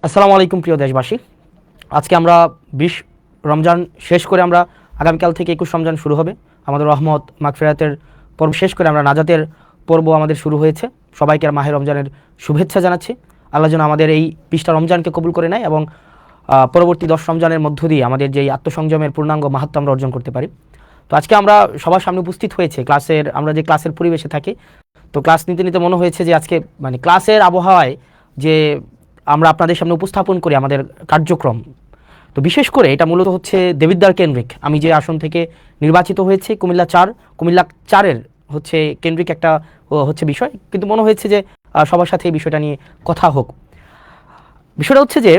আসসালামু আলাইকুম প্রিয় দেশবাসী। আজকে আমরা 20 রমজান শেষ করে আমরা আগামীকাল থেকে 21 রমজান শুরু হবে। আমাদের রহমত মাগফিরাতের পর্ব শেষ করে আমরা নাজাতের পর্ব আমাদের শুরু হয়েছে। সবাইকে মাহে রমজানের শুভেচ্ছা জানাচ্ছি। আল্লাহ যেন আমাদের এই 20টা রমজানকে কবুল করে নেয় এবং পরবর্তী 10 রমজানের মধ্য দিয়ে আমাদের যেই আত্মসংযমের পূর্ণাঙ্গ মাহাত্ম্য আমরা অর্জন করতে পারি। তো আজকে আমরা সবার সামনে উপস্থিত হয়েছে আমরা যে ক্লাসের পরিবেশে থাকি। তো ক্লাস নিতে নিতে মনে হয়েছে যে আজকে মানে ক্লাসের আবহাওয়ায় যে আমরা আপনাদের সামনে উপস্থাপন করি আমাদের কার্যক্রম। তো বিশেষ করে এটা মূলত হচ্ছে দেবিদ্বার কেন্দ্রিক। আমি যে আসন থেকে নির্বাচিত হয়েছে কুমিল্লা 4-এর হচ্ছে কেন্দ্রিক একটা হচ্ছে বিষয়, কিন্তু মনে হয়েছে যে সবার সাথে এই বিষয়টা নিয়ে কথা হোক। বিষয়টা হচ্ছে যে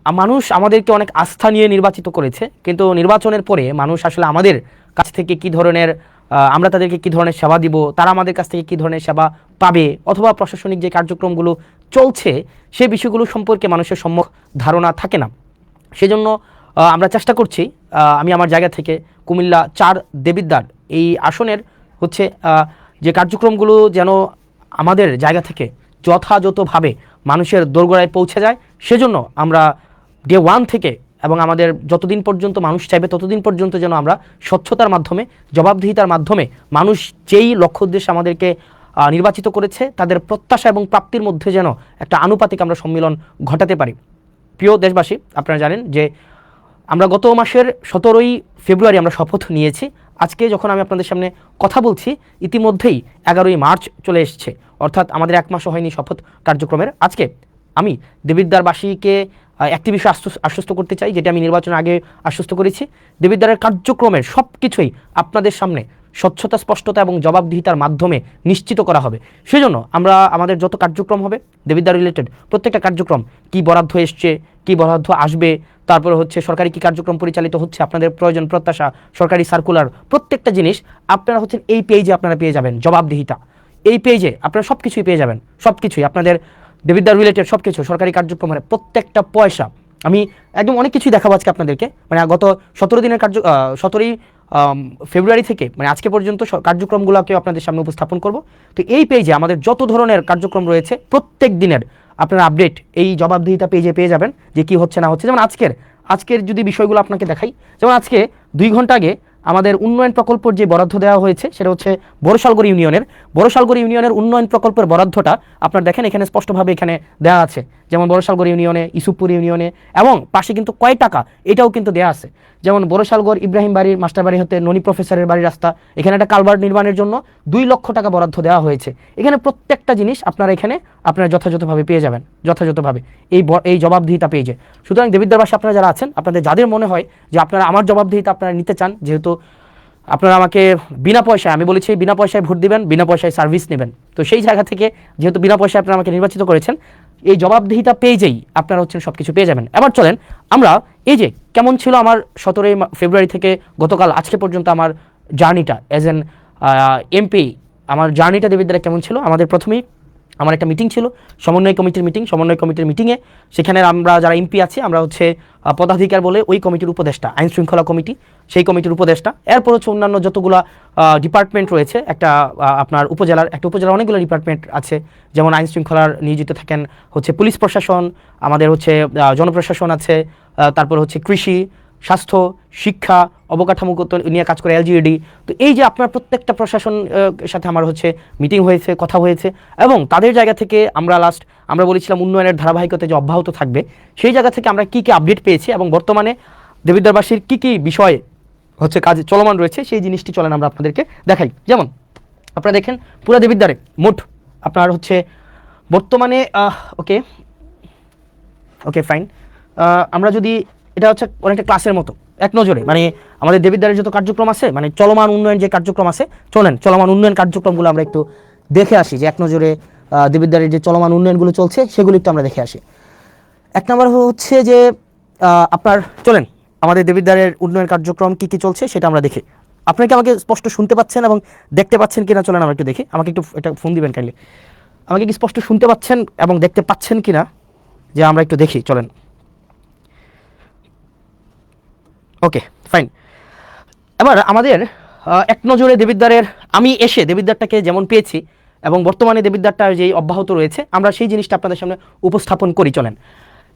মানুষ আমাদেরকে অনেক আস্থা নিয়ে নির্বাচিত করেছে, কিন্তু নির্বাচনের পরে মানুষ আসলে আমাদের কাছ থেকে কী ধরনের আমরা তাদেরকে কী ধরনের সেবা দিব, তারা আমাদের কাছ থেকে কী ধরনের সেবা পাবে, অথবা প্রশাসনিক যে কার্যক্রমগুলো চলছে সেই বিষয়গুলো সম্পর্কে মানুষের সম্যক ধারণা থাকে না। সেজন্য আমরা চেষ্টা করছি আমি আমার জায়গা থেকে কুমিল্লা 4 দেবিদ্বার এই আসনের হচ্ছে যে কার্যক্রমগুলো যেন আমাদের জায়গা থেকে যথাযথভাবে মানুষের দোরগোড়ায় পৌঁছে যায়। সেজন্য আমরা ডে 1 থেকে এবং আমাদের যতদিন পর্যন্ত মানুষ চাইবে ততদিন পর্যন্ত যেন আমরা স্বচ্ছতার মাধ্যমে, জবাবদিহিতার মাধ্যমে মানুষ যেই লক্ষ্য উদ্দেশ্যে আমাদেরকে নির্বাচিত করেছে তাদের প্রত্যাশা এবং প্রাপ্তির মধ্যে যেন একটা আনুপাতিক আমরা সম্মিলন ঘটাতে পারি। প্রিয় দেশবাসী, আপনারা জানেন যে আমরা গত মাসের 17ই ফেব্রুয়ারি আমরা শপথ নিয়েছি। আজকে যখন আমি আপনাদের সামনে কথা বলছি ইতিমধ্যেই 11ই মার্চ চলে এসছে, অর্থাৎ আমাদের 1 মাসও হয়নি শপথ কার্যক্রমের। আজকে আমি দেবিদ্বারবাসীকে একটি বিষয় আশ্বস্ত করতে চাই, যেটা আমি নির্বাচনের আগে আশ্বস্ত করেছি। দেবিদ্বারের কার্যক্রমের সব কিছুই আপনাদের সামনে স্বচ্ছতা, স্পষ্টতা এবং জবাবদিহিতার মাধ্যমে নিশ্চিত করা হবে। সেজন্য আমরা আমাদের যত কার্যক্রম হবে দেবিদ্বার রিলেটেড প্রত্যেকটা কার্যক্রম, কি বরাদ্দ এসছে, কি বরাদ্দ আসবে, তারপরে হচ্ছে সরকারি কি কার্যক্রম পরিচালিত হচ্ছে, আপনাদের প্রয়োজন প্রত্যাশা, সরকারি সার্কুলার, প্রত্যেকটা জিনিস আপনারা হচ্ছেন এই পেজে আপনারা পেয়ে যাবেন। জবাবদিহিতা এই পেজে আপনারা সব কিছুই পেয়ে যাবেন। সব কিছুই আপনাদের দেবিদ্বার রিলেটেড সব কিছু সরকারি কার্যক্রমের প্রত্যেকটা পয়সা আমি একদম অনেক কিছুই দেখাবো আজকে আপনাদেরকে। মানে গত 17 দিনের 17ই ফেব্রুয়ারি থেকে মানে আজকে পর্যন্ত কার্যক্রমগুলোকে আপনাদের সামনে উপস্থাপন করব। তো এই পেজে আমাদের যত ধরনের কার্যক্রম রয়েছে প্রত্যেক দিনের আপনারা আপডেট এই জবাবদিহিতা পেজে পেয়ে যাবেন, যে কি হচ্ছে না হচ্ছে। যেমন আজকের যদি বিষয়গুলো আপনাকে দেখাই, যেমন আজকে 2 ঘন্টা আগে আমাদের উন্নয়ন প্রকল্পের যে বরাদ্দ দেওয়া হয়েছে সেটা হচ্ছে বড়শালগড় ইউনিয়নের উন্নয়ন প্রকল্পের বরাদ্দটা আপনারা দেখেন এখানে স্পষ্টভাবে এখানে দেওয়া আছে। যেমন বড়শালগড় ইউনিয়নে, ইসুফপুর ইউনিয়নে এবং পাশে কিন্তু কয় টাকা এটাও কিন্তু দেওয়া আছে। যেমন বড়শালগড় ইব্রাহিম বাড়ির মাস্টার বাড়ি হতে ননী প্রফেসরের বাড়ির রাস্তা, এখানে একটা কালভার্ট নির্মাণের জন্য 2 লক্ষ টাকা বরাদ্দ দেওয়া হয়েছে। এখানে প্রত্যেকটা জিনিস আপনারা যথাযথভাবে পেয়ে যাবেন, যথাযথভাবে এই জবাবদিহিতা পেয়ে যায়। সুতরাং দেবিদ্বারবাসী আপনারা যারা আছেন, আপনাদের যাদের মনে হয় যে আপনারা আমার জবাবদিহিতা আপনারা নিতে চান, যেহেতু আপনারা আমাকে বিনা পয়সায়, আমি বলেছি বিনা পয়সায় ভোট দিবেন, বিনা পয়সায় সার্ভিস নেবেন, তো সেই জায়গা থেকে যেহেতু বিনা পয়সায় আপনারা আমাকে নির্বাচিত করেছেন, এই জবাবদিহিতা পেজেই আপনারা হচ্ছেন সব কিছু পেয়ে যাবেন। এবার চলেন আমরা এই যে কেমন ছিল আমার 17ই ফেব্রুয়ারি থেকে গতকাল আজকে পর্যন্ত আমার জার্নিটা অ্যাজ এন এমপি, আমার জার্নিটা দেবিদ্বারে কেমন ছিল। আমাদের প্রথমেই আমার একটা মিটিং ছিল, সমন্বয় কমিটির মিটিংয়ে সেখানে আমরা যারা এমপি আছি আমরা হচ্ছে পদাধিকার বলে ওই কমিটির উপদেষ্টা, আইন শৃঙ্খলা কমিটি, সেই কমিটির উপদেষ্টা। এরপর হচ্ছে অন্যান্য যতগুলো ডিপার্টমেন্ট রয়েছে, আপনার উপজেলার অনেকগুলো ডিপার্টমেন্ট আছে। যেমন আইন শৃঙ্খলার নিয়োজিত থাকেন হচ্ছে পুলিশ প্রশাসন, আমাদের হচ্ছে জনপ্রশাসন আছে, তারপর হচ্ছে কৃষি, স্বাস্থ্য, শিক্ষা, অবকাঠামোগত নিয়ে কাজ করে এলজিইডি। তো এই যে আপনার প্রত্যেকটা প্রশাসন সাথে আমার হচ্ছে মিটিং হয়েছে, কথা হয়েছে, এবং তাদের জায়গা থেকে আমরা বলেছিলাম উন্নয়নের ধারাবাহিকতা যে অব্যাহত থাকবে, সেই জায়গা থেকে আমরা কী আপডেট পেয়েছি এবং বর্তমানে দেবিদ্বারবাসীর কী বিষয় হচ্ছে কাজ চলমান রয়েছে সেই জিনিসটি চলেন আমরা আপনাদেরকে দেখাই। যেমন আপনারা দেখেন পুরা দেবিদ্বারে মোট আপনার হচ্ছে বর্তমানে ওকে ফাইন, আমরা যদি এটা হচ্ছে অনেকটা ক্লাসের মতো এক নজরে মানে আমাদের দেবিদ্বারের যত কার্যক্রম আছে, মানে চলমান উন্নয়ন যে কার্যক্রম আছে, চলমান উন্নয়ন কার্যক্রমগুলো আমরা একটু দেখে আসি, যে এক নজরে দেবিদ্বারের যে চলমান উন্নয়নগুলো চলছে সেগুলো একটু আমরা দেখে আসি। 1 নম্বর হচ্ছে যে আপনার চলেন আমাদের দেবিদ্বারের উন্নয়ন কার্যক্রম কী কী চলছে সেটা আমরা দেখি। আপনাকে আমাকে স্পষ্ট শুনতে পাচ্ছেন এবং দেখতে পাচ্ছেন কিনা চলেন আমরা একটু দেখি। আমাকে একটু একটা ফোন দিবেন কাইন্ডলি, আমাকে কি স্পষ্ট শুনতে পাচ্ছেন এবং দেখতে পাচ্ছেন কিনা, যে আমরা একটু দেখি চলেন। Okay fine. এবার আমাদের 1 নজরে দেবিদ্বারের, আমি এসে দেবিদ্বারটাকে যেমন পেয়েছি এবং বর্তমানে দেবিদ্বারটা যেই অব্যাহত রয়েছে আমরা সেই জিনিসটা আপনাদের সামনে উপস্থাপন করি। চলেন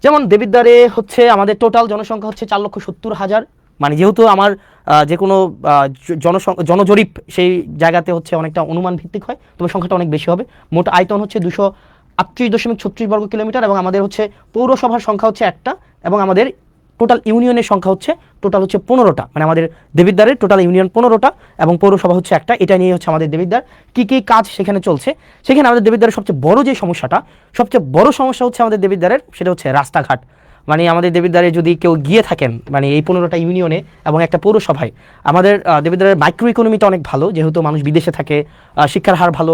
যেমন দেবিদ্বারে হচ্ছে আমাদের টোটাল জনসংখ্যা হচ্ছে 4,70,000। মানে যেহেতু আমার যে কোনো জনজরিপ সেই জায়গাতে হচ্ছে অনেকটা অনুমান ভিত্তিক হয়, তবে সংখ্যাটা অনেক বেশি হবে। মোট আয়তন হচ্ছে 238.36 বর্গ কিলোমিটার, এবং আমাদের হচ্ছে পৌরসভার সংখ্যা হচ্ছে একটা, এবং আমাদের টোটাল ইউনিয়নের সংখ্যা হচ্ছে টোটাল হচ্ছে 15টা। মানে আমাদের দেবিদ্বারের টোটাল ইউনিয়ন 15টা এবং পৌরসভা হচ্ছে একটা। এটা নিয়ে হচ্ছে আমাদের দেবিদ্বার কী কী কাজ সেখানে চলছে। সেখানে আমাদের দেবিদ্বারের সবচেয়ে বড় যে সমস্যাটা, সবচেয়ে বড় সমস্যা হচ্ছে আমাদের দেবিদ্বারের, সেটা হচ্ছে রাস্তাঘাট। মানে আমাদের দেবিদ্বারে যদি কেউ গিয়ে থাকেন মানে এই 15টা ইউনিয়নে এবং একটা পৌরসভায়, আমাদের দেবিদ্বারের মাইক্রো ইকোনমিটা অনেক ভালো, যেহেতু মানুষ বিদেশে থাকে, শিক্ষার হার ভালো,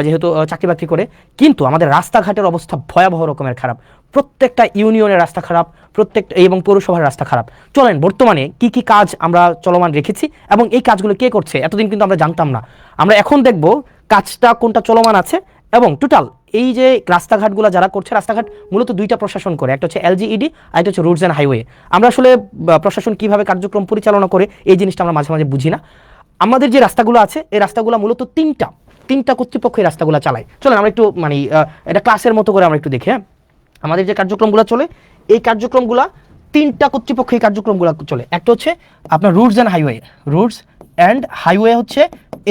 যেহেতু চাকরি বাকরি করে, কিন্তু আমাদের রাস্তাঘাটের অবস্থা ভয়াবহ রকমের খারাপ। প্রত্যেকটা ইউনিয়নের রাস্তা খারাপ, প্রত্যেকটা এবং পৌরসভার রাস্তা খারাপ। চলেন বর্তমানে কি কি কাজ আমরা চলমান রেখেছি এবং এই কাজগুলো কে করছে, এতদিন কিন্তু আমরা জানতাম না। আমরা এখন দেখব কাজটা কোনটা চলমান আছে, এবং টোটাল এই যে রাস্তাঘাটগুলো যারা করছে, রাস্তাঘাট মূলত দুইটা প্রশাসন করে, একটা হচ্ছে এলজিইডি আর একটা হচ্ছে রুটস অ্যান্ড হাইওয়ে। আমরা আসলে প্রশাসন কিভাবে কার্যক্রম পরিচালনা করে এই জিনিসটা আমরা মাঝে মাঝে বুঝি না। আমাদের যে রাস্তাগুলো আছে এই রাস্তাগুলো মূলত তিনটা কর্তৃপক্ষ এই রাস্তাগুলো চালায়। চলেন আমরা একটু মানে এটা ক্লাসের মতো করে আমরা একটু দেখি। হ্যাঁ, আমাদের যে কার্যক্রমগুলো চলে এই কার্যক্রমগুলো তিনটা কর্তৃপক্ষ এই কার্যক্রমগুলো চলে। একটা হচ্ছে আপনার রুটস অ্যান্ড হাইওয়ে হচ্ছে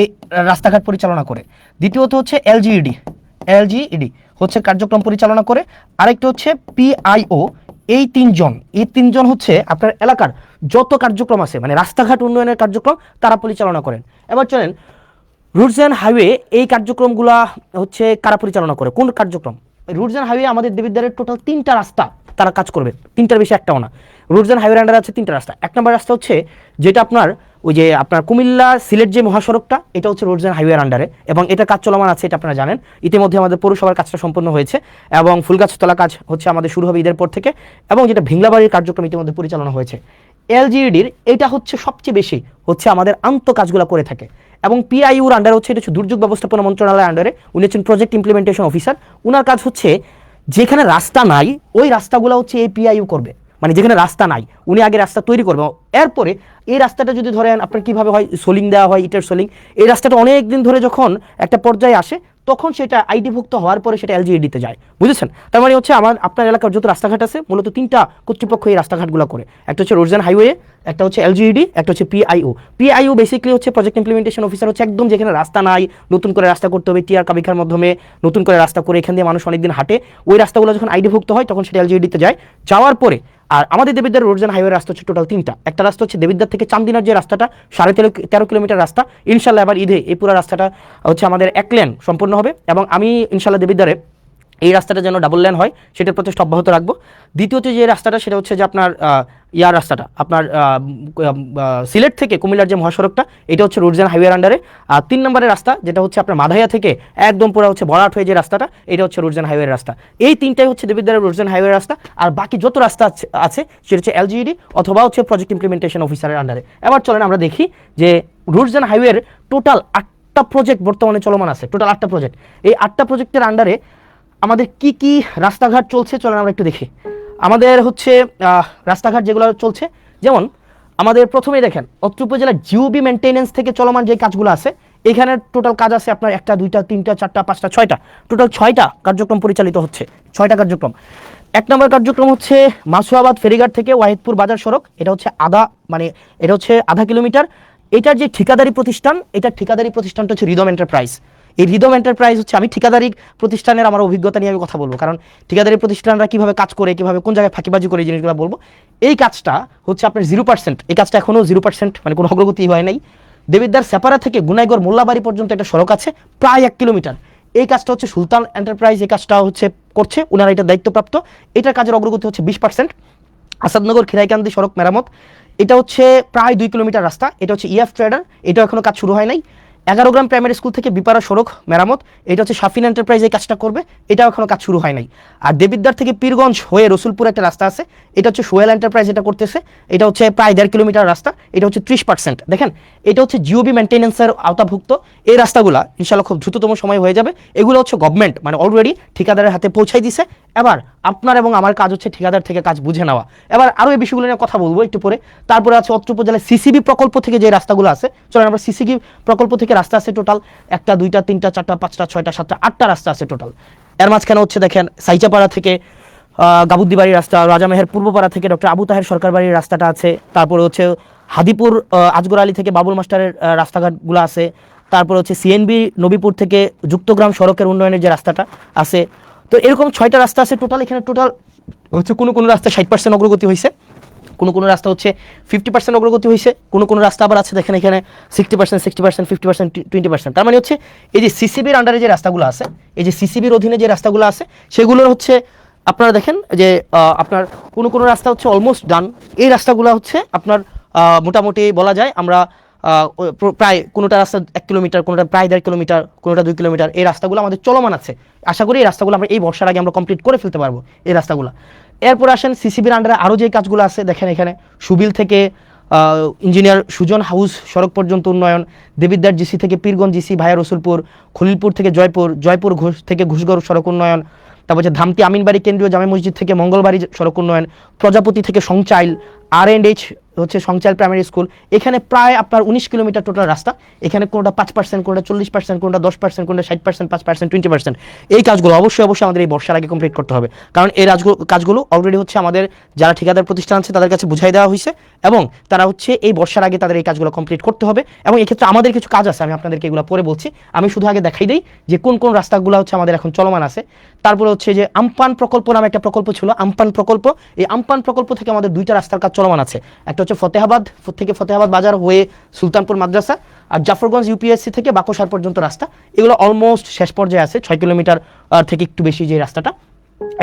এই রাস্তাঘাট পরিচালনা করে। দ্বিতীয়ত হচ্ছে এলজিইডি হচ্ছে কার্যক্রম পরিচালনা করে। আরেকটা হচ্ছে পিআইও। এই তিনজন হচ্ছে আপনার এলাকার যত কার্যক্রম আছে মানে রাস্তাঘাট উন্নয়নের কার্যক্রম তারা পরিচালনা করেন। এবার চলেন রুটস অ্যান্ড হাইওয়ে এই কার্যক্রমগুলো হচ্ছে কারা পরিচালনা করে, কোন কার্যক্রম? রুটস অ্যান্ড হাইওয়ে আমাদের দেবিদ্বারের টোটাল 3টা রাস্তা তারা কাজ করবে, 3টার বেশি একটাও না। রুটস অ্যান্ড হাইওয়ে আন্ডারে আছে 3টা রাস্তা। 1 নম্বর রাস্তা হচ্ছে যেটা আপনার ওই যে আপনার কুমিল্লা সিলেট যে মহাসড়কটা, এটা হচ্ছে রুটস অ্যান্ড হাইওয়ে আন্ডারে, এবং এটা কাজ চলমান আছে, এটা আপনারা জানেন। ইতিমধ্যে আমাদের পৌরসভার কাজটা সম্পন্ন হয়েছে, এবং ফুলগাছতলা কাজ হচ্ছে আমাদের শুরু হবে ঈদের পর থেকে, এবং যেটা ভিংলাবাড়ির কার্যক্রম ইতিমধ্যে পরিচালনা হয়েছে। এলজিইডির এটা হচ্ছে সবচেয়ে বেশি হচ্ছে আমাদের আন্ত কাজগুলো করে থাকে, এবং পিআইউর আন্ডারে হচ্ছে এটা হচ্ছে দুর্যোগ ব্যবস্থাপনা মন্ত্রণালয়ের আন্ডারে, উনি হচ্ছেন প্রজেক্ট ইমপ্লিমেন্টেশন অফিসার। উনার কাজ হচ্ছে যেখানে রাস্তা নাই ওই রাস্তাগুলো হচ্ছে এই পিআইইউ করবে। মানে যেখানে রাস্তা নাই উনি আগে রাস্তা তৈরি করবে, এরপরে এই রাস্তাটা যদি ধরেন আপনার কীভাবে হয় সোলিং দেওয়া হয়, ইটের সোলিং, এই রাস্তাটা অনেক দিন ধরে যখন একটা পর্যায়ে আসে তখন সেটা আইডিভুক্ত হওয়ার পরে সেটা এলজিইডিতে যায়, বুঝেছেন? তার মানে হচ্ছে আপনার এলাকার যত রাস্তাঘাট আছে মূলত 3টা কর্তৃপক্ষ এই রাস্তাঘাটগুলো করে। একটা হচ্ছে রোডস অ্যান্ড হাইওয়ে, একটা হচ্ছে এলজিইডি, একটা হচ্ছে পিআইইউ বেসিক্যালি হচ্ছে প্রজেক্ট ইমপ্লিমেন্টেশন অফিসার, হচ্ছে একদম যেখানে রাস্তা নাই নতুন করে রাস্তা করতে হবে, টিআর কাবিখার মাধ্যমে নতুন করে রাস্তা করে এখান দিয়ে মানুষ অনেকদিন হাঁটে, ওই রাস্তাগুলো যখন আইডিভুক্ত হয় তখন সেটা এলজিইডিতে যায়। যাওয়ার পরে আর আমাদের দেবিদ্বার রোডস অ্যান্ড হাইওয়ে রাস্তা হচ্ছে টোটাল 3টা। একটা রাস্তা হচ্ছে দেবিদ্বার থেকে চান্দিনার যে রাস্তাটা 13.5 কিলোমিটার রাস্তা, ইনশাল্লাহ এবার ঈদে এই পুরো রাস্তাটা হচ্ছে আমাদের 1 লেন সম্পূর্ণ হবে, এবং আমি ইনশাল্লাহ দেবিদ্বারে এই রাস্তাটা যেন ডাবল লেন হয় সেটার প্রচেষ্টা অব্যাহত রাখবো। দ্বিতীয়ত যে রাস্তাটা সেটা হচ্ছে যে আপনার রাস্তাটা আপনার সিলেট থেকে কুমিল্লার যে মহাসড়কটা, এটা হচ্ছে রোডস অ্যান্ড হাইওয়ে আন্ডারে। আর 3 নম্বরের রাস্তা যেটা হচ্ছে আপনার মাধাইয়া থেকে একদম পুরো হচ্ছে বড়াট হয়ে যে রাস্তাটা, এটা হচ্ছে রোডস অ্যান্ড হাইওয়ের রাস্তা। এই 3টাই হচ্ছে দেবিদ্বারের রোডস অ্যান্ড হাইওয়ে রাস্তা, আর বাকি যত রাস্তা আছে সেটা হচ্ছে এলজিইডি অথবা হচ্ছে প্রজেক্ট ইমপ্লিমেন্টেশন অফিসারের আন্ডারে। এবার চলেন আমরা দেখি যে রোডস অ্যান্ড হাইওয়ের টোটাল 8টা প্রজেক্ট বর্তমানে চলমান আছে, টোটাল 8টা প্রজেক্ট। এই 8টা প্রজেক্টের আন্ডারে আমাদের কি কি রাস্তাঘাট চলছে চলেন আমরা একটু দেখি। আমাদের হচ্ছে রাস্তাঘাট যেগুলো চলছে, যেমন আমাদের প্রথমেই দেখেন অত্র উপজেলার জিওবি মেনটেন্যান্স থেকে চলমান যে কাজগুলো আছে, এখানে টোটাল কাজ আছে আপনার 1টা 2টা 3টা 4টা 5টা 6টা, টোটাল 6টা কার্যক্রম পরিচালিত হচ্ছে। 6টা কার্যক্রম। 1 নম্বর কার্যক্রম হচ্ছে মাসুয়াবাদ ফেরিঘাট থেকে ওয়াহিদপুর বাজার সড়ক, এটা হচ্ছে আধা কিলোমিটার। এটার যে ঠিকাদারি প্রতিষ্ঠান, এটার ঠিকাদারি প্রতিষ্ঠানটা হচ্ছে রিদম এন্টারপ্রাইজ। এই রিদম এন্টারপ্রাইজ হচ্ছে, আমি ঠিকাদারি প্রতিষ্ঠানের আমার অভিজ্ঞতা নিয়ে আমি কথা বলবো, কারণ ঠিকাদারি প্রতিষ্ঠানরা কীভাবে কাজ করে, কীভাবে কোন জায়গায় ফাঁকিবাজি করে এই জিনিসগুলো বলবো। এই কাজটা হচ্ছে আপনার 0%, এই কাজটা এখনও 0% মানে কোনো অগ্রগতি হয় নাই। দেবিদ্বার সেপারা থেকে গুনাইগড় মোল্লাবাড়ি পর্যন্ত একটা সড়ক আছে প্রায় 1 কিলোমিটার, এই কাজটা হচ্ছে সুলতান এন্টারপ্রাইজ এই কাজটা হচ্ছে করছে, ওনারা এটা দায়িত্বপ্রাপ্ত। এটার কাজের অগ্রগতি হচ্ছে 20%। আসাদনগর খিরাইকান্দি সড়ক মেরামত, এটা হচ্ছে প্রায় 2 কিলোমিটার রাস্তা, এটা হচ্ছে ইএফ ট্রেডার, এটাও এখনো কাজ শুরু হয় নাই। 11 গ্রাম প্রাইমারি স্কুল থেকে বিপারা সড়ক মেরামত, এটা হচ্ছে শাফিন এন্টারপ্রাইজ এই কাজটা করবে, এটাও এখনো কাজ শুরু হয় নাই। আর দেবিদ্বার থেকে পীরগঞ্জ হয়ে রসুলপুর একটা রাস্তা আছে, এটা হচ্ছে সোহেল এন্টারপ্রাইজ এটা করতেছে, এটা হচ্ছে প্রায় 1.5 কিলোমিটার রাস্তা, এটা হচ্ছে 30%। দেখেন এটা হচ্ছে জিওবি মেনটেন্যান্সের আওতাভুক্ত। এই রাস্তাগুলো ইনশাল্লাহ খুব দ্রুততম সময় হয়ে যাবে। এগুলো হচ্ছে গভর্নমেন্ট মানে অলরেডি ঠিকাদারের হাতে পৌঁছাই দিছে। এবার আপনার এবং আমার কাজ হচ্ছে ঠিকাদার থেকে কাজ বুঝে নেওয়া। এবার আরও এই বিষয়গুলো নিয়ে কথা বলবো একটু পরে। তারপরে আছে অত্র উপজেলায় সিসিবি প্রকল্প থেকে যে রাস্তাগুলো আছে, চলেন আমরা সিসিবি প্রকল্প থেকে রাস্তা আছে টোটাল 1টা 2টা 3টা 4টা 5টা 6টা 7টা 8টা রাস্তা আছে টোটাল। এর মাঝখানে হচ্ছে দেখেন সাইচাপাড়া থেকে গাবুদ্দিবাড়ির রাস্তা, রাজামেহের পূর্বপাড়া থেকে ডক্টর আবু তাহের সরকার বাড়ির রাস্তাটা আছে। তারপরে হচ্ছে হাদিপুর আজগর আলী থেকে বাবুল মাস্টারের রাস্তাঘাটগুলো আছে। তারপর হচ্ছে সিএনবি নবীপুর থেকে যুক্তগ্রাম সড়কের উন্নয়নের যে রাস্তাটা আছে। তো এরকম 6টা রাস্তা আছে টোটাল। এখানে টোটাল হচ্ছে কোনো রাস্তা 60% অগ্রগতি হয়েছে, কোনো রাস্তা হচ্ছে 50% অগ্রগতি হয়েছে, কোনো রাস্তা আবার আছে দেখেন এখানে 60%, 60%, 50%, 20%। তার মানে হচ্ছে এই যে সিসিবির আন্ডারে যে রাস্তাগুলো আছে, এই যে সিসিবির অধীনে যে রাস্তাগুলো আছে সেগুলোর হচ্ছে আপনারা দেখেন যে আপনার কোনো রাস্তা হচ্ছে অলমোস্ট ডান। এই রাস্তাগুলো হচ্ছে আপনার মোটামুটি বলা যায় আমরা প্রায় কোনোটা রাস্তা 1 কিলোমিটার, কোনোটা প্রায় 1.5 কিলোমিটার, কোনোটা 2 কিলোমিটার, এই রাস্তাগুলো আমাদের চলমান আছে। আশা করি এই রাস্তাগুলো আমরা এই বর্ষার আগে আমরা কমপ্লিট করে ফেলতে পারবো এই রাস্তাগুলো। এরপর আসেন সিসিবির আন্ডারে আরও যে কাজগুলো আছে দেখেন এখানে সুবিল থেকে ইঞ্জিনিয়ার সুজন হাউস সড়ক পর্যন্ত উন্নয়ন, দেবিদ্বার জিসি থেকে পীরগঞ্জ জিসি ভায়া রসুলপুর, খলিলপুর থেকে জয়পুর ঘোষ থেকে ঘোষগড় সড়ক উন্নয়ন, তারপর হচ্ছে ধামতি আমিনবাড়ি কেন্দ্রীয় জামে মসজিদ থেকে মঙ্গলবাড়ি সড়ক উন্নয়ন, প্রজাপতি থেকে সংচাইল, R&H হচ্ছে সংচাইল প্রাইমারি স্কুল। এখানে প্রায় আপনার 19 কিলোমিটার টোটাল রাস্তা। এখানে কোনোটা 5%, কোনোটা 40%, কোনোটা 10%, কোনোটা 60%, 5%, 20%। এই কাজগুলো অবশ্যই আমাদের এই বর্ষার আগে কমপ্লিট করতে হবে, কারণ এই কাজগুলো অলরেডি হচ্ছে আমাদের যারা ঠিকাদার প্রতিষ্ঠান আছে তাদের কাছে বুঝাই দেওয়া হয়েছে এবং তারা হচ্ছে এই বর্ষার আগে তাদের এই কাজগুলো কমপ্লিট করতে হবে। এবং এক্ষেত্রে আমাদের কিছু কাজ আছে, আমি আপনাদেরকে এগুলো পরে বলছি। আমি শুধু আগে দেখাই দিই যে কোন রাস্তাগুলো হচ্ছে আমাদের এখন চলমান আছে। তারপরে হচ্ছে যে আমপান প্রকল্প নামে একটা প্রকল্প ছিল, আমপান প্রকল্প। এই আমপান প্রকল্প থেকে আমাদের 2টা রাস্তার কাজ চলমান আছে। একটা হচ্ছে ফতেহাবাদ থেকে ফতেহাবাদ বাজার হয়ে সুলতানপুর মাদ্রাসা, আর জাফরগঞ্জ ইউপিএসসি থেকে বাকশার পর্যন্ত রাস্তা। এগুলো অলমোস্ট শেষ পর্যায়ে আছে, 6 কিলোমিটার থেকে একটু বেশি যে রাস্তাটা।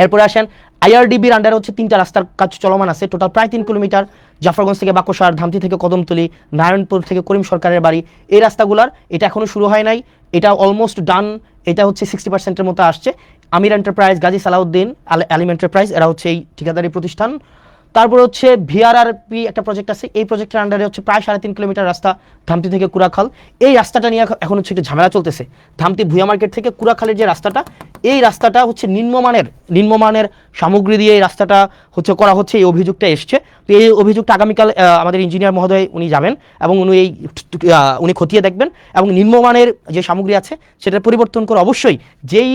এরপরে আসেন IRDBর আন্ডারে হচ্ছে 3টা রাস্তার কাজ চলমান আছে, টোটাল প্রায় 3 কিলোমিটার। জাফরগঞ্জ থেকে বাকশার, ধামতি থেকে কদমতলি, নারায়ণপুর থেকে করিম সরকারের বাড়ি, এই রাস্তাগুলার এটা এখনো শুরু হয় নাই, এটা অলমোস্ট ডান। এটা হচ্ছে 60%-এর মতো আসছে। আমির এন্টারপ্রাইজ, গাজী সালাউদ্দিন, আলিম এন্টারপ্রাইজ, এরা হচ্ছে এই ঠিকাদারি প্রতিষ্ঠান। তারপর হচ্ছে VRRP একটা প্রজেক্ট আছে, এই প্রজেক্টের আন্ডারে হচ্ছে প্রায় 3.5 কিলোমিটার রাস্তা ধামতি থেকে কুড়াখাল। এই রাস্তাটা নিয়ে এখন হচ্ছে একটু ঝামেলা চলতেছে। ধামতি ভুয়া মার্কেট থেকে কুড়াখালের যে রাস্তাটা, এই রাস্তাটা হচ্ছে নিম্নমানের সামগ্রী দিয়ে এই রাস্তাটা হচ্ছে করা হচ্ছে, এই অভিযোগটা এসছে। তো এই অভিযোগটা আগামীকাল আমাদের ইঞ্জিনিয়ার মহোদয় উনি যাবেন এবং উনি খতিয়ে দেখবেন এবং নিম্নমানের যে সামগ্রী আছে সেটার পরিবর্তন করে অবশ্যই যেই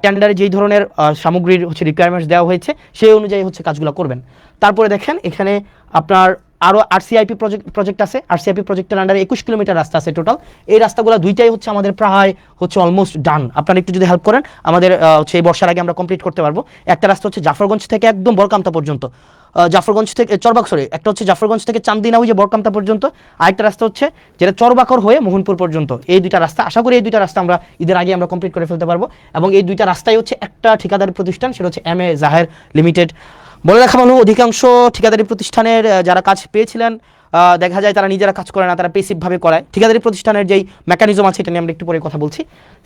টেন্ডারে যেই ধরনের সামগ্রীর হচ্ছে রিকোয়ারমেন্টস দেওয়া হয়েছে সেই অনুযায়ী হচ্ছে কাজগুলো করবেন। তারপরে দেখেন এখানে আপনার আরও RCIP প্রজেক্ট আছে। RCIP প্রজেক্টের আন্ডারে 21 কিলোমিটার রাস্তা আছে টোটাল। এই রাস্তাগুলো 2টাই হচ্ছে আমাদের প্রায় হচ্ছে অলমোস্ট ডান। আপনারা একটু যদি হেল্প করেন আমাদের হচ্ছে এই বর্ষার আগে আমরা কমপ্লিট করতে পারবো। একটা রাস্তা হচ্ছে জাফরগঞ্জ থেকে একদম বরকামতা পর্যন্ত, জাফরগঞ্জ থেকে একটা হচ্ছে জাফরগঞ্জ থেকে চান্দিনা ওই যে বরকামতা পর্যন্ত, আরেকটা রাস্তা হচ্ছে যেটা চরবাকর হয়ে মোহনপুর পর্যন্ত। এই 2টা রাস্তা, আশা করি এই 2টা রাস্তা আমরা ঈদের আগে আমরা কমপ্লিট করে ফেলতে পারবো। এবং এই 2টা রাস্তাই হচ্ছে একটা ঠিকাদারি প্রতিষ্ঠান, সেটা হচ্ছে MA জাহের লিমিটেড। বলে রাখা ভালো, অধিকাংশ ঠিকাদারি প্রতিষ্ঠানের যারা কাজ পেয়েছিলেন দেখা যায় তারা নিজেরা কাজ করে না, তারা পেসিভভাবে করায়। ঠিকাদারি প্রতিষ্ঠানের যেই মেকানিজম আছে এটা নিয়ে আমরা একটু পরে কথা বলছি।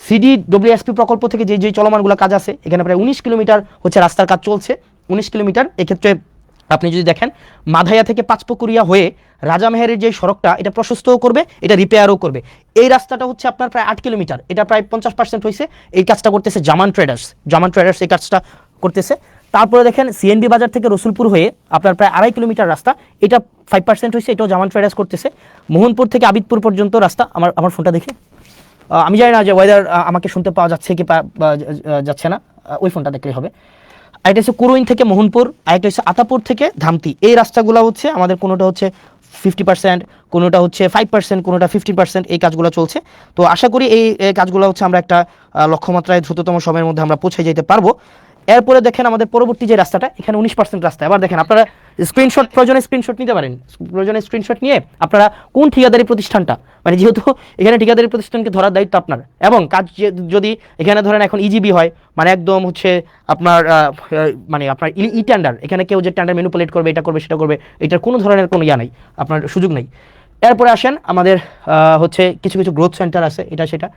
CDWSP প্রকল্প থেকে যেই চলমানগুলো কাজ আছে, এখানে প্রায় 19 কিলোমিটার হচ্ছে রাস্তার কাজ চলছে। 19 কিলোমিটার এক্ষেত্রে আপনি যদি দেখেন মাধাইয়া থেকে পাঁচপুকুরিয়া হয়ে রাজামেহেরের যে সড়কটা, এটা প্রশস্তও করবে, এটা রিপেয়ারও করবে। এই রাস্তাটা হচ্ছে আপনার প্রায় 8 কিলোমিটার, এটা প্রায় 50% হয়েছে। এই কাজটা করতেছে জামান ট্রেডার্স এই কাজটা করতেছে। তারপরে দেখেন CNB বাজার থেকে রসুলপুর হয়ে আপনার প্রায় 2.5 কিলোমিটার রাস্তা, এটা 5% হয়েছে, এটাও জামান ট্রেডার্স করতেছে। মোহনপুর থেকে আবিদপুর পর্যন্ত রাস্তা, আমার ফোনটা দেখে আমি জানি না যে ওয়েদার আমাকে শুনতে পাওয়া যাচ্ছে কি যাচ্ছে না, ওই ফোনটা দেখলেই হবে। আরেকটা হচ্ছে কুরুইন থেকে মোহনপুর, আরেকটা হচ্ছে আতাপুর থেকে ধামতি। এই রাস্তাগুলো হচ্ছে আমাদের কোনোটা হচ্ছে 50%, কোনোটা হচ্ছে 5%, কোনোটা 50%, এই কাজগুলো চলছে। তো আশা করি এই কাজগুলো হচ্ছে আমরা একটা লক্ষ্যমাত্রায় দ্রুততম সময়ের মধ্যে আমরা পৌঁছে যেতে পারবো। এরপরে দেখেন আমাদের পরবর্তী যে রাস্তাটা, এখানে 19% রাস্তা। এবার দেখেন আপনারা প্রয়োজনে স্ক্রিনশট নিতে পারেন। প্রয়োজনে স্ক্রিনশট নিয়ে আপনারা কোন ঠিকাদারি প্রতিষ্ঠানটা, মানে যেহেতু এখানে ঠিকাদারি প্রতিষ্ঠানকে ধরার দায়িত্ব আপনার, এবং কাজ যদি এখানে ধরেন এখন EGB হয়, মানে একদম হচ্ছে আপনার মানে আপনার টেন্ডার, এখানে কেউ যে টেন্ডার ম্যানিপুলেট করবে, এটা করবে সেটা করবে, এটার কোনো ধরনের কোনো নাই, আপনার সুযোগ নেই। এরপরে আসেন আমাদের হচ্ছে কিছু গ্রোথ সেন্টার আছে, এটা সেটা।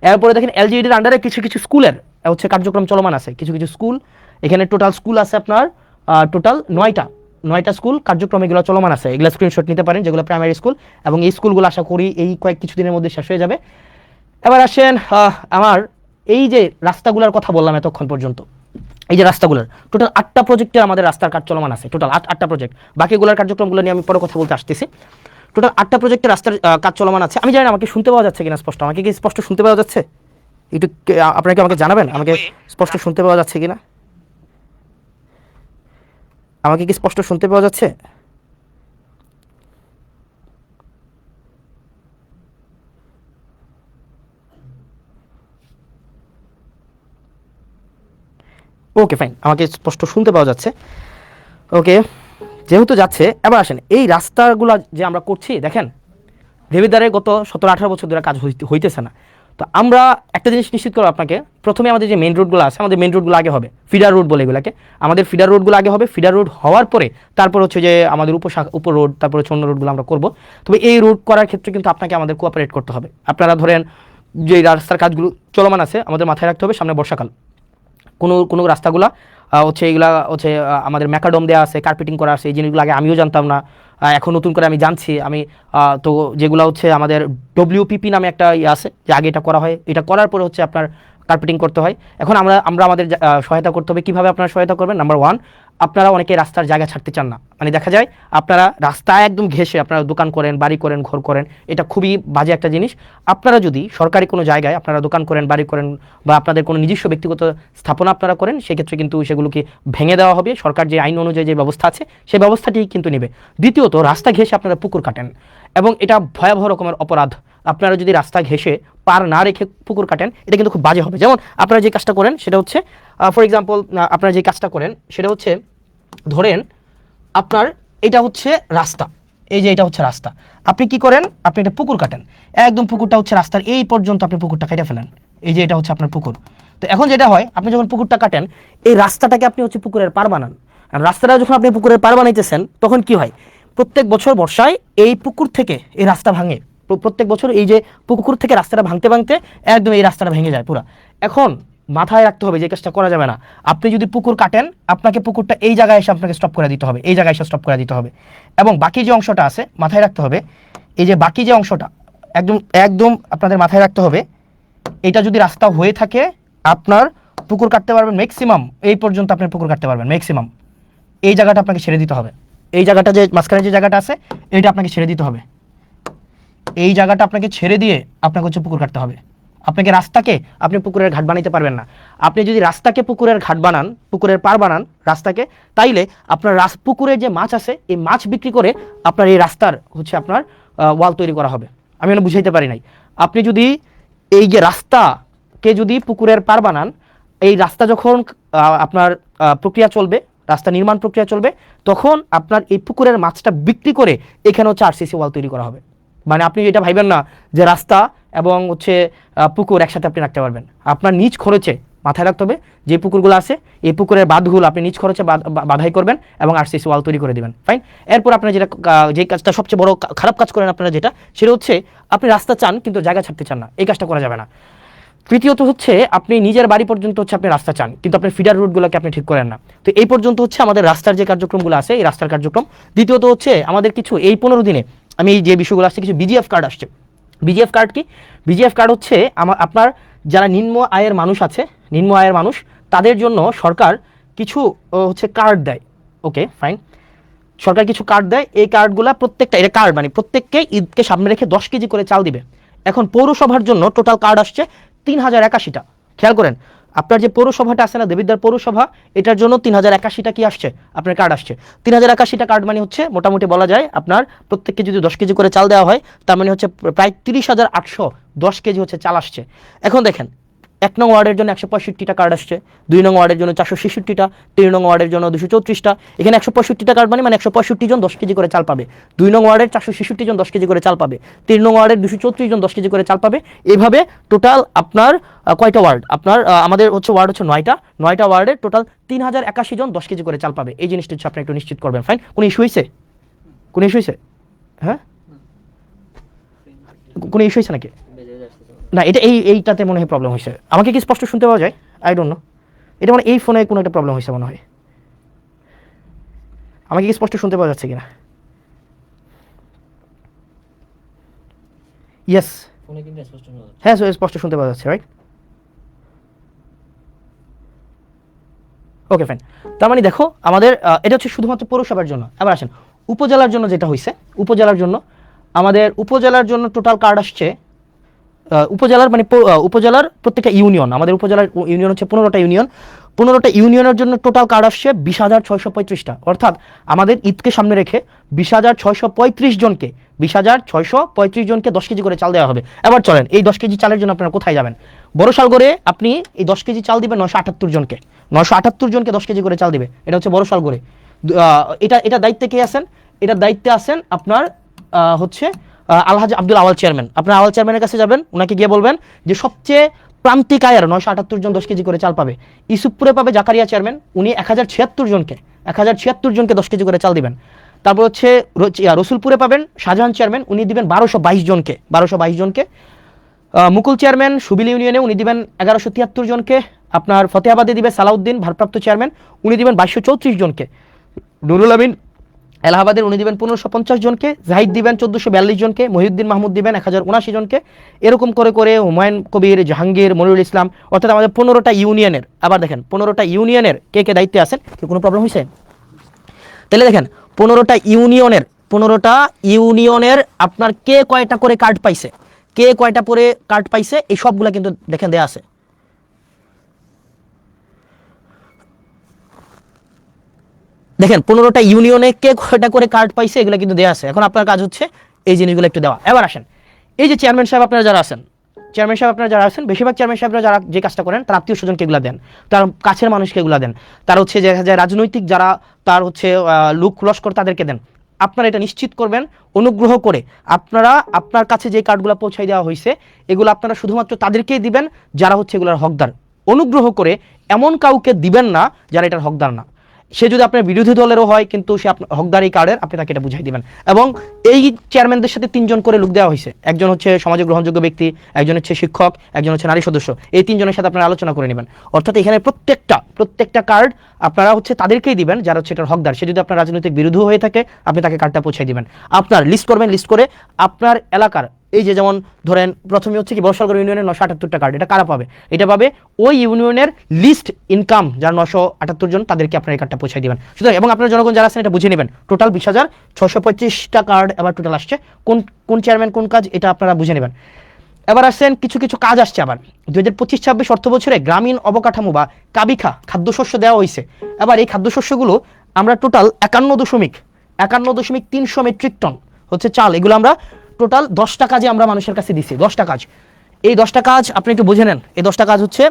এরপরে দেখেন LGEDর আন্ডারে কিছু স্কুলের হচ্ছে কার্যক্রম চলমান আছে, কিছু স্কুল। এখানে টোটাল স্কুল আছে আপনার টোটাল 9টা স্কুল কার্যক্রম এগুলো চলমান আছে। এগুলো স্ক্রিনশট নিতে পারেন, যেগুলো প্রাইমারি স্কুল, এবং এই স্কুলগুলো আশা করি এই কিছু দিনের মধ্যে শেষ হয়ে যাবে। এবার আসেন আমার এই যে রাস্তাগুলোর কথা বললাম এতক্ষণ পর্যন্ত, এই যে রাস্তাগুলোর টোটাল 8টা প্রজেক্টে আমাদের রাস্তার কাজ চলমান আছে, টোটাল 8টা প্রজেক্ট। বাকিগুলোর কার্যক্রমগুলো নিয়ে আমি পরে কথা বলতে আসতেছি। টোটাল 8টা প্রজেক্টে রাস্তার কাজ চলমান আছে। আমি জানি না আমাকে শুনতে পাওয়া যাচ্ছে কিনা স্পষ্ট, আমাকে কি স্পষ্ট শুনতে পাওয়া যাচ্ছে? একটু আপনাকে আমাকে জানাবেন আমাকে স্পষ্ট শুনতে পাওয়া যাচ্ছে কিনা। আমাকে কি স্পষ্ট শুনতে পাওয়া যাচ্ছে? ওকে ফাইন, আমাকে স্পষ্ট শুনতে পাওয়া যাচ্ছে। ওকে, যেহেতু যাচ্ছে, এবার আসেন এই রাস্তাগুলো যে আমরা করছি, দেখেন দেবিদ্বারে গত 17-18 বছর ধরে কাজ হইতেছে না। তো আমরা একটা জিনিস নিশ্চিত করবো আপনাকে, প্রথমে আমাদের যে মেইন রোডগুলো আছে, আমাদের মেইন রোডগুলো আগে হবে, ফিডার রোড বলে এগুলোকে, আমাদের ফিডার রোডগুলো আগে হবে। ফিডার রোড হওয়ার পরে তারপর হচ্ছে যে আমাদের উপ রোড, তারপরে অন্য রোডগুলো আমরা করব। তবে এই রোড করার ক্ষেত্রে কিন্তু আপনাকে আমাদের কোঅপারেট করতে হবে। আপনারা ধরেন যে রাস্তার কাজগুলো চলমান আছে, আমাদের মাথায় রাখতে হবে সামনে বর্ষাকাল, কোনো কোনো রাস্তাগুলো হচ্ছে এগুলা হচ্ছে আমাদের ম্যাকাডম দেওয়া আছে, কার্পেটিং করা আছে, এই জিনিসগুলো আগে আমিও জানতাম না, এখন নতুন করে আমি জানছি। আমি তো যেগুলো হচ্ছে আমাদের WPP নামে একটা ইয়ে আছে, যে আগে এটা করা হয়, এটা করার পরে হচ্ছে আপনার কার্পেটিং করতে হয়। এখন আমরা আমরা আমাদের সহায়তা করতে হবে। কীভাবে আপনারা সহায়তা করবেন? নাম্বার 1, আপনারা অনেকে রাস্তার জায়গা ছাড়তে চান না। মানে দেখা যায় আপনারা রাস্তায় একদম ঘেঁষে আপনারা দোকান করেন, বাড়ি করেন, ঘর করেন, এটা খুবই বাজে একটা জিনিস। আপনারা যদি সরকারি কোনো জায়গায় আপনারা দোকান করেন, বাড়ি করেন, বা আপনাদের কোনো নিজস্ব ব্যক্তিগত স্থাপনা আপনারা করেন, সেক্ষেত্রে কিন্তু সেগুলোকে ভেঙে দেওয়া হবে। সরকার যে আইন অনুযায়ী যে ব্যবস্থা আছে সেই ব্যবস্থাটি কিন্তু নেবে। দ্বিতীয়ত, রাস্তা ঘেঁষে আপনারা পুকুর কাটেন, এবং এটা ভয়াবহ রকমের অপরাধ। আপনারা যদি রাস্তা ঘেঁষে পার না রেখে পুকুর কাটেন, এটা কিন্তু খুব বাজে হবে। যেমন আপনারা যে কাজটা করেন সেটা হচ্ছে, ফর এক্সাম্পল, আপনারা যে কাজটা করেন সেটা হচ্ছে, ধরেন আপনার এটা হচ্ছে রাস্তা, এই যে এটা হচ্ছে রাস্তা, আপনি কি করেন? আপনি একটা পুকুর কাটেন, একদম পুকুরটা হচ্ছে রাস্তার এই পর্যন্ত আপনি পুকুরটা কেটে ফেলেন। এই যে এটা হচ্ছে আপনার পুকুর। তো এখন যেটা হয়, আপনি যখন পুকুরটা কাটেন, এই রাস্তাটাকে আপনি হচ্ছে পুকুরের পার বানান। আর রাস্তাটা যখন আপনি পুকুরের পার বানাইতেছেন, তখন কি হয়? প্রত্যেক বছর বর্ষায় এই পুকুর থেকে এই রাস্তা ভাঙে। প্রত্যেক বছর এই যে পুকুর থেকে রাস্তাটা ভাঙতে ভাঙতে একদম এই রাস্তাটা ভেঙে যায় পুরো। এখন মাথায় রাখতে হবে যে কাজটা করা যাবে না। আপনি যদি পুকুর কাটেন, আপনাকে পুকুরটা এই জায়গায় এসে আপনাকে স্টপ করে দিতে হবে, এই জায়গায় এসে স্টপ করে দিতে হবে। এবং বাকি যে অংশটা আছে মাথায় রাখতে হবে, এই যে বাকি যে অংশটা একদম একদম আপনাদের মাথায় রাখতে হবে, এটা যদি রাস্তা হয়ে থাকে, আপনার পুকুর কাটতে পারবেন ম্যাক্সিমাম এই পর্যন্ত, আপনি পুকুর কাটতে পারবেন ম্যাক্সিমাম। এই জায়গাটা আপনাকে ছেড়ে দিতে হবে, এই জায়গাটা যে মাঝখানে যে জায়গাটা আছে, এইটা আপনাকে ছেড়ে দিতে হবে। এই জায়গাটা আপনাকে ছেড়ে দিয়ে আপনাকে হচ্ছে পুকুর কাটতে হবে। আপনাকে রাস্তাকে আপনি পুকুরের ঘাট বানাইতে পারবেন না। আপনি যদি রাস্তাকে পুকুরের ঘাট বানান, পুকুরের পার বানান রাস্তাকে, তাইলে আপনার পুকুরের যে মাছ আছে, এই মাছ বিক্রি করে আপনার এই রাস্তার হচ্ছে আপনার ওয়াল তৈরি করা হবে। আমি মানে বুঝাইতে পারি নাই। আপনি যদি এই যে রাস্তাকে যদি পুকুরের পার বানান, এই রাস্তা যখন আপনার প্রক্রিয়া চলবে, রাস্তা নির্মাণ প্রক্রিয়া চলবে, তখন আপনার এই পুকুরের মাছটা বিক্রি করে এখানে হচ্ছে RCC ওয়াল তৈরি করা হবে। মানে আপনি এটা ভাইবেন না যে রাস্তা এবং হচ্ছে পুকুর একসাথে আপনি রাখতে পারবেন। আপনার নিজ খরচে, মাথায় রাখতে হবে, যে পুকুরগুলো আছে এই পুকুরের বাঁধগুলো আপনি নিজ খরচে বাধাই করবেন এবং RCC ওয়াল তৈরি করে দেবেন। ফাইন। এরপর আপনারা যেটা যে কাজটা সবচেয়ে বড় খারাপ কাজ করেন আপনারা, যেটা সেটা হচ্ছে আপনি রাস্তা চান কিন্তু জায়গা ছাড়তে চান না, এই কাজটা করা যাবে না। তৃতীয়ত হচ্ছে, আপনি নিজের বাড়ি পর্যন্ত হচ্ছে আপনি রাস্তা চান কিন্তু আপনার ফিডার রুটগুলোকে আপনি ঠিক করেন না। তো এই পর্যন্ত হচ্ছে আমাদের রাস্তার যে কার্যক্রমগুলো আছে, এই রাস্তার কার্যক্রম। দ্বিতীয়ত হচ্ছে, আমাদের কিছু এই 15 দিনে আমি যে বিষয়গুলো আসছে, কিছু BGF কার্ড আসছে। BGF কার্ড কি? BGF কার্ড হচ্ছে আপনার যারা নিম্ন আয়ের মানুষ আছে, নিম্ন আয়ের মানুষ, তাদের জন্য সরকার কিছু হচ্ছে কার্ড দেয়। ওকে ফাইন, সরকার কিছু কার্ড দেয়। এই কার্ডগুলো প্রত্যেকটা, এটা কার্ড মানে প্রত্যেককে ঈদকে সামনে রেখে 10 কেজি করে চাল দিবে। এখন পৌরসভার জন্য টোটাল কার্ড আসছে 3081টা। খেয়াল করেন, আপনার যে পৌরসভাটা আছে না, দেবিদ্বার পৌরসভা, এটার জন্য 3081টা কি আসছে, আপনার কার্ড আসছে। 3081টা কার্ড মানে হচ্ছে মোটামুটি বলা যায় আপনার প্রত্যেককে যদি 10 কেজি করে চাল দেওয়া হয়, তার মানে হচ্ছে প্রায় 30,810 কেজি হচ্ছে চাল আসছে। এখন দেখেন, 1 নং ওয়ার্ডের জন্য 165টা কার্ড আসছে, 2 নং ওয়ার্ডের জন্য 466টা, 3 নং ওয়ার্ডের জন্য 234টা। এখানে 165টা কার্ড মানে 165 জন 10 কেজি করে চাল পাবে। 2 নং ওয়ার্ডের 466 জন 10 কেজি করে চাল পাবে। 3 নং ওয়ার্ডের 234 জন 10 কেজি করে চাল পাবে। এভাবে টোটাল আপনার কয়টা ওয়ার্ড, আপনার আমাদের হচ্ছে ওয়ার্ড হচ্ছে 9টা ওয়ার্ডের টোটাল 3081 জন 10 কেজি করে চাল পাবে। এই জিনিসটা হচ্ছে আপনি একটু নিশ্চিত করবেন। ফাইন। কোনো ইস্যু হয়েছে? কোনো ইস্যু হয়েছে? হ্যাঁ, কোনো ইস্যু হয়েছে নাকি? না, এটা এইটাতে মনে হয় প্রবলেম হয়েছে। আমাকে কি স্পষ্ট শুনতে পাওয়া যায়? আই ডোন্ট নো, এটা মানে এই ফোনে কোনো একটা প্রবলেম হয়েছে মনে হয়। আমাকে কি স্পষ্ট শুনতে পাওয়া যাচ্ছে কিনা? ইয়েস, হ্যাঁ স্পষ্ট শুনতে পাওয়া যাচ্ছে, রাইট? Okay fine. তার মানে দেখো, আমাদের এটা হচ্ছে শুধুমাত্র পৌরসভার জন্য। এবার আসেন উপজেলার জন্য যেটা হয়েছে। উপজেলার জন্য আমাদের উপজেলার জন্য টোটাল কার্ড আসছে, উপজেলার মানে উপজেলার প্রত্যেকটা ইউনিয়ন, আমাদের উপজেলার ইউনিয়ন হচ্ছে 15টা ইউনিয়ন। 15টা ইউনিয়নের জন্য টোটাল কার্ড আসছে 20,635টা, অর্থাৎ আমাদের ঈদকে সামনে রেখে 20,635 জনকে 20,635 জনকে 10 কেজি করে চাল দেওয়া হবে। এবার চলেন এই 10 কেজি চালের জন্য আপনারা কোথায় যাবেন? বড়শালগড়ে আপনি এই 10 কেজি চাল দিবেন 978 জনকে, 978 জনকে 10 কেজি করে চাল দিবে, এটা হচ্ছে বড়শালগড়ে। এটা দায়িত্বে কে আছেন? এটার দায়িত্বে আছেন আপনার হচ্ছে আলহাজ আব্দুল আওয়াল চেয়ারম্যান। আপনার আওয়াল চেয়ারম্যানের কাছে যাবেন, ওনাকে গিয়ে বলবেন যে সবচেয়ে প্রান্তিক আয়ের 978 জন 10 কেজি করে চাল পাবে। ইসুফপুরে পাবে জাকারিয়া চেয়ারম্যান, উনি 1076 জনকে 1076 জনকে 10 কেজি করে চাল দিবেন। তারপর হচ্ছে রসুলপুরে পাবেন শাহজাহান চেয়ারম্যান, উনি দিবেন 1222 জনকে। মুকুল চেয়ারম্যান সুবিল ইউনিয়নে উনি দিবেন 1173 জনকে। আপনার ফতেহাবাদে দিবে সালাউদ্দিন ভারপ্রাপ্ত চেয়ারম্যান, উনি দিবেন 2234 জনকে। নুরুল আমিন এলাহাবাদের উনি দিবেন 1550 জনকে। জাহিদ দিবেন 1442 জনকে। মহিউদ্দিন মাহমুদ দিবেন 1079 জনকে। এরকম করে করে হুমায়ুন কবির, জাহাঙ্গীর, মনিরুল ইসলাম, অর্থাৎ আমাদের 15টা ইউনিয়নের, আবার দেখেন 15টা ইউনিয়নের কে কে দায়িত্বে আছেন, কোনো প্রবলেম হয়েছে? তাহলে দেখেন 15টা ইউনিয়নের আপনার কে কয়টা করে কার্ড পাইছে, কে কয়টা করে কার্ড পাইছে, এই সবগুলা কিন্তু দেখেন দেয়া আছে। দেখেন 15টা ইউনিয়নে কে কয়টা করে কার্ড পাইছে এগুলো কিন্তু দেওয়া আছে। এখন আপনার কাজ হচ্ছে এই জিনিসগুলো একটু দেওয়া। এবার আসেন, এই যে চেয়ারম্যান সাহেব আপনারা যারা আছেন, বেশিরভাগ চেয়ারম্যান সাহেবরা যারা যে কাজটা করেন তার আত্মীয় স্বজনকে এগুলো দেন, তার কাছের মানুষকে এগুলো দেন, তার হচ্ছে দেখা যায় রাজনৈতিক যারা তার হচ্ছে লোক লস্কর তাদেরকে দেন। আপনারা এটা নিশ্চিত করবেন অনুগ্রহ করে আপনারা আপনার কাছে যে কার্ডগুলো পৌঁছাই দেওয়া হয়েছে এগুলো আপনারা শুধুমাত্র তাদেরকেই দিবেন যারা হচ্ছে এগুলোর হকদার। অনুগ্রহ করে এমন কাউকে দিবেন না যারা এটার হকদার না। সে যদি আপনার বিরোধী দলেরও হয় কিন্তু সে হকদার এই কার্ডের, আপনি তাকে এটা বুঝাই দিবেন। এবং এই চেয়ারম্যানদের সাথে 3 জন করে লোক দেওয়া হয়েছে, একজন হচ্ছে সমাজে গ্রহণযোগ্য ব্যক্তি, একজন হচ্ছে শিক্ষক, একজন হচ্ছে নারী সদস্য। এই 3 জনের সাথে আপনারা আলোচনা করে নেবেন। অর্থাৎ এখানে প্রত্যেকটা কার্ড আপনারা হচ্ছে তাদেরকেই দিবেন যারা হচ্ছে এটার হকদার। সে যদি আপনার রাজনৈতিক বিরোধী হয়ে থাকে আপনি তাকে কার্ডটা পৌঁছাই দিবেন। আপনার লিস্ট করবেন, লিস্ট করে আপনার এলাকার এই যে যেমন ধরেন প্রথমে হচ্ছে কি বড়শালগড় ইউনিয়নের 978টা কার্ড, এটা কারা পাবে? এটা পাবে ওই ইউনিয়নের লিস্ট ইনকাম যারা 978 জন, তাদেরকে আপনার এই কার্ডটা পৌঁছাই দিবেন। সুতরাং এবং আপনার জনগণ যারা আছেন এটা বুঝে নেবেন, টোটাল 20,625টা কার্ড এবার টোটাল আসছে। কোন চেয়ারম্যান কোন কাজ এটা আপনারা বুঝে নেবেন। এবার আসছেন কিছু কাজ আসছে আবার 2025-26 অর্থ বছরে গ্রামীণ অবকাঠামো বা কাবিখা খাদ্যশস্য দেওয়া হয়েছে। এবার এই খাদ্যশস্যগুলো আমরা টোটাল 51.300 মেট্রিক টন হচ্ছে চাল, এগুলো আমরা টোটাল 10টা কাজে আমরা মানুষের কাছে দিচ্ছি। 10টা কাজ, এই 10টা কাজ আপনি একটু বুঝে নেন। এই 10টা কাজ হচ্ছে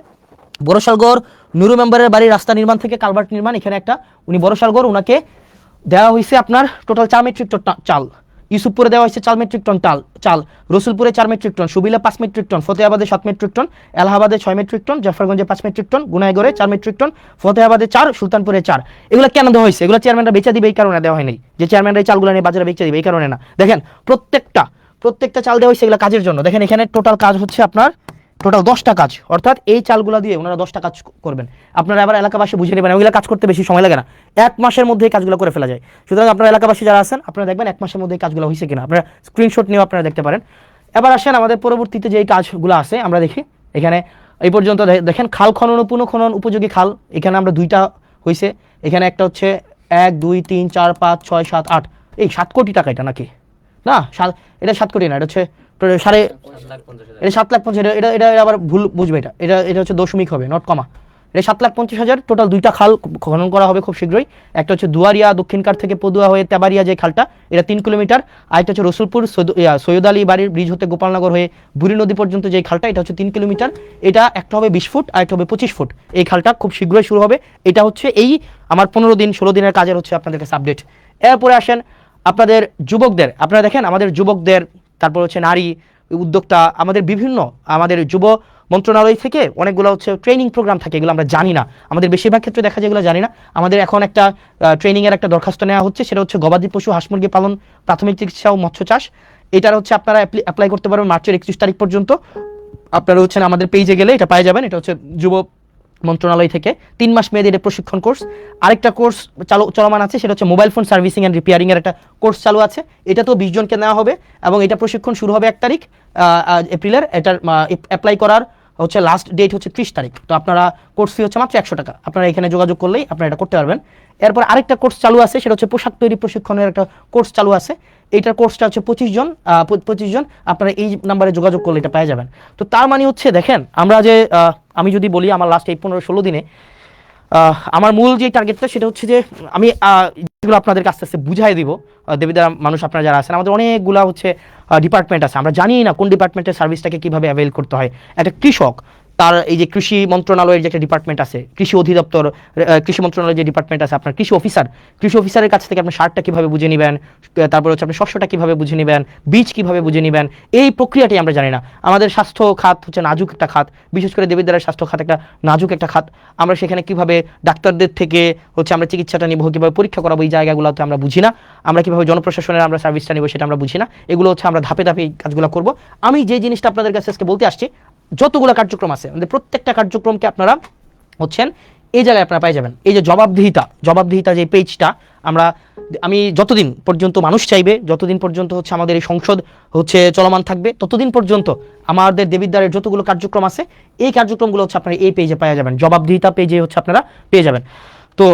বড়শালগড় নুরু মেম্বারের বাড়ির রাস্তা নির্মাণ থেকে কালভার্ট নির্মাণ, এখানে একটা উনি বড়শালগড়, ওনাকে দেওয়া হয়েছে আপনার টোটাল 4 মেট্রিক টন চাল। ইউসুফপুরে দেওয়া হয়েছে 4 মেট্রিক টন চাল, রসুলপুরে 4 মেট্রিক টন, সুবিলা 5 মেট্রিক টন, ফতেহাবাদে 7 মেট্রিক টন, এলাহাবাদে 6 মেট্রিক টন, জাফরগঞ্জে 5 মেট্রিক টন, গুনাইগড়ে 4 মেট্রিক টন, ফতেহাবাদে 4, সুলতানপুরে 4। এগুলো কেন দেওয়া হয়েছে? এগুলো চেয়ারম্যানরা বেচা দিবে এই কারণে দেওয়া হয়নি যে চেয়ারম্যানরা এই চালগুলো নিয়ে বাজারে বেচা দিবে এই কারণে না। দেখেন প্রত্যেকটা চাল দেওয়া হয়েছে এগুলো কাজের জন্য। দেখেন এখানে টোটাল কাজ হচ্ছে আপনার টোটাল 10টা কাজ, অর্থাৎ এই চালগুলো দিয়ে ওনারা 10টা কাজ করবেন। আপনারা আবার এলাকাবাসী বুঝে নেবেন, ওইগুলো কাজ করতে বেশি সময় লাগে না, 1 মাসের মধ্যে এই কাজগুলো করে ফেলা যায়। সুতরাং আপনারা এলাকাবাসী যারা আছেন আপনারা দেখবেন 1 মাসের মধ্যে এই কাজগুলো হয়েছে কিনা, আপনারা স্ক্রিনশট নিয়েও আপনারা দেখতে পারেন। এবার আসেন আমাদের পরবর্তীতে যে এই কাজগুলো আছে আমরা দেখি। এখানে এই পর্যন্ত দেখেন খাল খনন ও পুনঃখনন উপযোগী খাল, এখানে আমরা 2টা হয়েছে। এখানে একটা হচ্ছে 1, 2, 3, 4, 5, 6, 7, 8, এই 7 কোটি টাকা, এটা নাকি না, এটা 7 কোটি না, এটা হচ্ছে 7,50,000, এটা আবার ভুল বুঝবে, এটা হচ্ছে দশমিক হবে, নট কমা। এটা 7,50,000 টোটাল 2টা খাল খনন করা হবে খুব শীঘ্রই। একটা হচ্ছে দুয়ারিয়া দক্ষিণকার থেকে পদুয়া হয়ে তেবারিয়া যে খালটা, এটা 3 কিলোমিটার। আর একটা হচ্ছে রসুলপুর সৈয়দ আলী বাড়ির ব্রিজ হতে গোপালনগর হয়ে বুড়ি নদী পর্যন্ত যে খালটা, এটা হচ্ছে 3 কিলোমিটার। এটা একটা হবে 20 ফুট আর একটা হবে 25 ফুট। এই খালটা খুব শীঘ্রই শুরু হবে। এটা হচ্ছে এই আমার 15-16 দিনের কাজের হচ্ছে আপনাদের কাছে আপডেট। এরপরে আসেন আপনাদের যুবকদের, আপনারা দেখেন আমাদের যুবকদের, তারপর হচ্ছে নারী উদ্যোক্তা, আমাদের যুব মন্ত্রণালয় থেকে অনেকগুলো হচ্ছে ট্রেনিং প্রোগ্রাম থাকে, এগুলো আমরা জানি না। আমাদের বেশিরভাগ ক্ষেত্রে দেখা যায় এগুলো জানি না। আমাদের এখন একটা ট্রেনিংয়ের একটা দরখাস্ত নেওয়া হচ্ছে, সেটা হচ্ছে গবাদি পশু হাঁস মুরগি পালন, প্রাথমিক চিকিৎসা ও মৎস্য চাষ। এটার হচ্ছে আপনারা অ্যাপ্লাই করতে পারবেন মার্চের 31 তারিখ পর্যন্ত। আপনারা হচ্ছে আমাদের পেজে গেলে এটা পাই যাবেন। এটা হচ্ছে যুব মন্ত্রণালয় থেকে 3 মাস মেয়াদী প্রশিক্ষণ কোর্স। আরেকটা কোর্স চলমান আছে, সেটা হচ্ছে mobile phone servicing and repairing এর একটা কোর্স চালু আছে। এটা তো 20 জনকে নেওয়া হবে এবং এটা প্রশিক্ষণ শুরু হবে 1 তারিখ এপ্রিলের। এটার অ্যাপ্লাই করার হচ্ছে লাস্ট ডেট হচ্ছে 30 তারিখ। তো আপনারা কোর্স ফি হচ্ছে মাত্র 100 টাকা, আপনারা এখানে যোগাযোগ করলেই আপনারা এটা করতে পারবেন। এরপর আরেকটা কোর্স চালু আছে, সেটা হচ্ছে পোশাক তৈরি প্রশিক্ষণের একটা কোর্স চালু আছে। এইটার কোর্সটা হচ্ছে 25 জন, আপনারা এই নাম্বারে যোগাযোগ করলে এটা পেয়ে যাবেন। তো তার মানে হচ্ছে দেখেন আমরা যে আমি যদি বলি আমার লাস্ট এই 15-16 দিনে আমার মূল যে টার্গেটটা সেটা হচ্ছে যে আমি যেগুলো আপনাদেরকে আস্তে আস্তে বুঝাই দিব। দেবিদ্বার মানুষ আপনারা যারা আছেন, আমাদের অনেকগুলা হচ্ছে ডিপার্টমেন্ট আছে, আমরা জানি না কোন ডিপার্টমেন্টের সার্ভিসটাকে কীভাবে অ্যাভেল করতে হয়। একটা কৃষক তার এই যে কৃষি মন্ত্রণালয়ের যে একটা ডিপার্টমেন্ট আছে, কৃষি অধিদপ্তর, কৃষি মন্ত্রণালয়ের যে ডিপার্টমেন্ট আছে, আপনার কৃষি অফিসারের কাছ থেকে আপনি সারটা কীভাবে বুঝে নেবেন, তারপর হচ্ছে আপনি শস্যটা কীভাবে বুঝে নেবেন, বীজ কীভাবে বুঝে নেবেন, এই প্রক্রিয়াটি আমরা জানি না। আমাদের স্বাস্থ্য খাত হচ্ছে নাজুক একটা খাত, বিশেষ করে দেবিদ্বারের স্বাস্থ্য খাত একটা নাজুক একটা খাত। আমরা সেখানে কীভাবে ডাক্তারদের থেকে হচ্ছে আমরা চিকিৎসাটা নিব, কীভাবে পরীক্ষা করাবো, এই জায়গাগুলোতে আমরা বুঝি না। আমরা কীভাবে জনপ্রশাসনের আমরা সার্ভিসটা নিব সেটা আমরা বুঝি না। এগুলো হচ্ছে আমরা ধাপে ধাপে এই কাজগুলো করবো। আমি যে জিনিসটা আপনাদের কাছে আজকে বলতে আসছি, যতগুলো কার্যক্রম আছে আমাদের প্রত্যেকটা কার্যক্রমকে আপনারা হচ্ছেন এই জায়গায় আপনারা পাই যাবেন। এই যে জবাবদিহিতা যে পেজটা আমি যতদিন পর্যন্ত মানুষ চাইবে, যতদিন পর্যন্ত হচ্ছে আমাদের এই সংসদ হচ্ছে চলমান থাকবে, ততদিন পর্যন্ত আমাদের দেবিদ্বারের যতগুলো কার্যক্রম আছে এই কার্যক্রমগুলো হচ্ছে আপনারা এই পেজে পাওয়া যাবেন, জবাবদিহিতা পেজে হচ্ছে আপনারা পেয়ে যাবেন। তো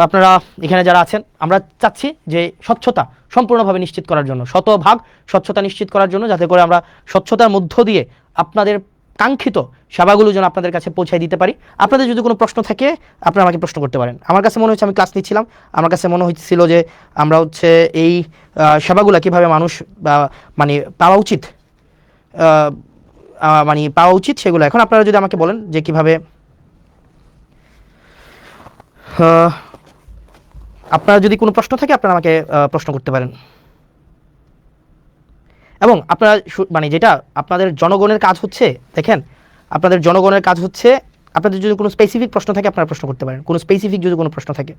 আপনারা এখানে যারা আছেন, আমরা চাচ্ছি যে স্বচ্ছতা সম্পূর্ণভাবে নিশ্চিত করার জন্য, শতভাগ স্বচ্ছতা নিশ্চিত করার জন্য, যাতে করে আমরা স্বচ্ছতার মধ্য দিয়ে আপনাদের কাঙ্ক্ষিত সেবাগুলো যেন আপনাদের কাছে পৌঁছায় দিতে পারি। আপনাদের যদি কোনো প্রশ্ন থাকে আপনারা আমাকে প্রশ্ন করতে পারেন। আমার কাছে মনে হচ্ছে, আমি ক্লাস নিচ্ছিলাম, আমার কাছে মনে হচ্ছিল যে আমরা হচ্ছে এই সেবাগুলো কীভাবে মানুষ মানে পাওয়া উচিত সেগুলো এখন আপনারা যদি আমাকে বলেন যে কীভাবে আপনারা যদি কোনো প্রশ্ন থাকে আপনারা আমাকে প্রশ্ন করতে পারেন। এবং আপনারা মানে যেটা আপনাদের জনগণের কাজ হচ্ছে, দেখেন আপনাদের জনগণের কাজ হচ্ছে, আপনাদের যদি কোনো স্পেসিফিক প্রশ্ন থাকে আপনারা প্রশ্ন করতে পারেন, কোনো স্পেসিফিক যদি কোনো প্রশ্ন থাকে।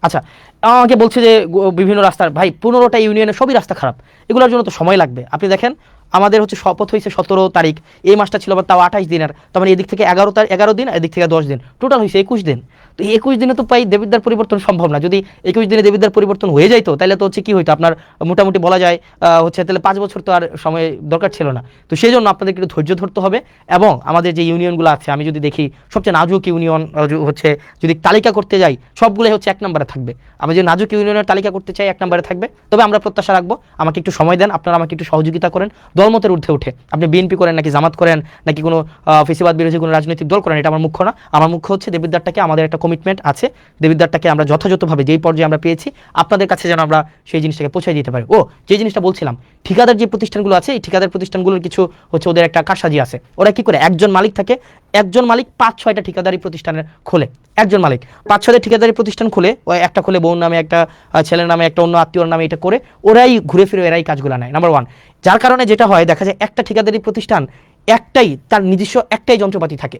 আচ্ছা, আমাকে বলছে যে বিভিন্ন রাস্তার, ভাই 15টা ইউনিয়নের সবই রাস্তা খারাপ, এগুলোর জন্য তো সময় লাগবে। আপনি দেখেন আমাদের হচ্ছে শপথ হয়েছে 17 তারিখ, এই মাসটা ছিল আবার তাও 28 দিনের, তার মানে এদিক থেকে 11 দিন, এদিক থেকে 10 দিন, টোটাল হয়েছে 21 দিন। তো এই 21 দিনে তো দেবিদ্বার পরিবর্তন সম্ভব না। যদি 21 দিনে দেবিদ্বার পরিবর্তন হয়ে যাইতো তাহলে তো হচ্ছে কি হইতো, আপনার মোটামুটি বলা যায় হচ্ছে তাহলে 5 বছর তো আর সময় দরকার ছিল না। তো সেই জন্য আপনাদেরকে একটু ধৈর্য ধরতে হবে। এবং আমাদের যে ইউনিয়নগুলো আছে, আমি যদি দেখি সবচেয়ে নাজুক ইউনিয়ন হচ্ছে যদি তালিকা করতে যাই সবগুলোই হচ্ছে 1 নম্বরে থাকবে। আমি যে নাজুক ইউনিয়নের তালিকা করতে চাই 1 নম্বরে থাকবে। তবে আমরা প্রত্যাশা রাখবো, আমাকে একটু সময় দেন, আপনারা আমাকে একটু সহযোগিতা করেন। দলমতের ঊর্ধ্বে উঠে আপনি বিএনপি করেন নাকি জামাত করেন নাকি কোনো ফেসিবাদ বিরোধী কোনো রাজনৈতিক দল করেন, এটা আমার মুখ্য না। আমার মুখ্য হচ্ছে দেবিদ্বারটাকে, আমাদের একটা কমিটমেন্ট আছে, দেবিদ্বারটাকে আমরা যথাযথভাবে যেই পর্যায়ে আমরা পেয়েছি আপনাদের কাছে যেন আমরা সেই জিনিসটাকে পৌঁছে দিতে পারি। যে জিনিসটা বলছিলাম, ঠিকাদার যে প্রতিষ্ঠানগুলো আছে, এই ঠিকাদার প্রতিষ্ঠানগুলোর কিছু হচ্ছে ওদের একটা কারসাজি আছে। ওরা কি করে, একজন মালিক থাকে, একজন মালিক 5-6টা ঠিকাদারি প্রতিষ্ঠানের খোলে, একজন মালিক 5-6টা ঠিকাদারি প্রতিষ্ঠান খুলে, ওই একটা খুলে বউর নামে, একটা ছেলের নামে, একটা অন্য আত্মীয়র নামে, এটা করে ওরাই ঘুরে ফিরে এরাই কাজগুলো নেয়, নাম্বার 1। যার কারণে যেটা হয়, দেখা যায় একটা ঠিকাদারি প্রতিষ্ঠান তার নিজস্ব একটাই যন্ত্রপাতি থাকে,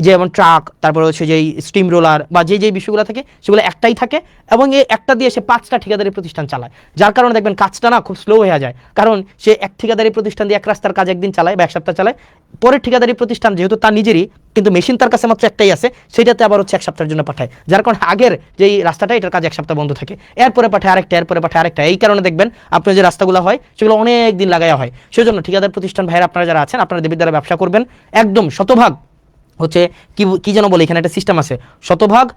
যেমন ট্রাক, তারপর হচ্ছে যে স্টিম রোলার বা যে বিষয়গুলো থাকে সেগুলো একটাই থাকে, এবং এই একটা দিয়ে সে 5টা ঠিকাদারি প্রতিষ্ঠান চালায়। যার কারণে দেখবেন কাজটা না খুব স্লো হয়ে যায়, কারণ সে এক ঠিকাদারি প্রতিষ্ঠান দিয়ে এক রাস্তার কাজ একদিন চালায় বা 1 সপ্তাহ চালায়, পরের ঠিকাদারি প্রতিষ্ঠান যেহেতু তার নিজেরই, কিন্তু মেশিন তার কাছে মাত্র একটাই আছে, সেটাতে আবার হচ্ছে 1 সপ্তাহের জন্য পাঠায়। যার কারণে আগের যেই রাস্তাটা, এটার কাজ 1 সপ্তাহ বন্ধ থাকে, এরপরে পাঠায় আরেকটা, এরপরে পাঠায় আরেকটা। এই কারণে দেখবেন আপনার যে রাস্তাগুলো হয় সেগুলো অনেক দিন লাগায়া হয়। সেজন্য ঠিকাদার প্রতিষ্ঠান ভাইয়েরা আপনারা যারা আছেন, আপনারা দেবিদ্বারে ব্যবসা করবেন, একদম শতভাগ হচ্ছে কি যেন বলে, এখানে একটা সিস্টেম আছে, শতভাগ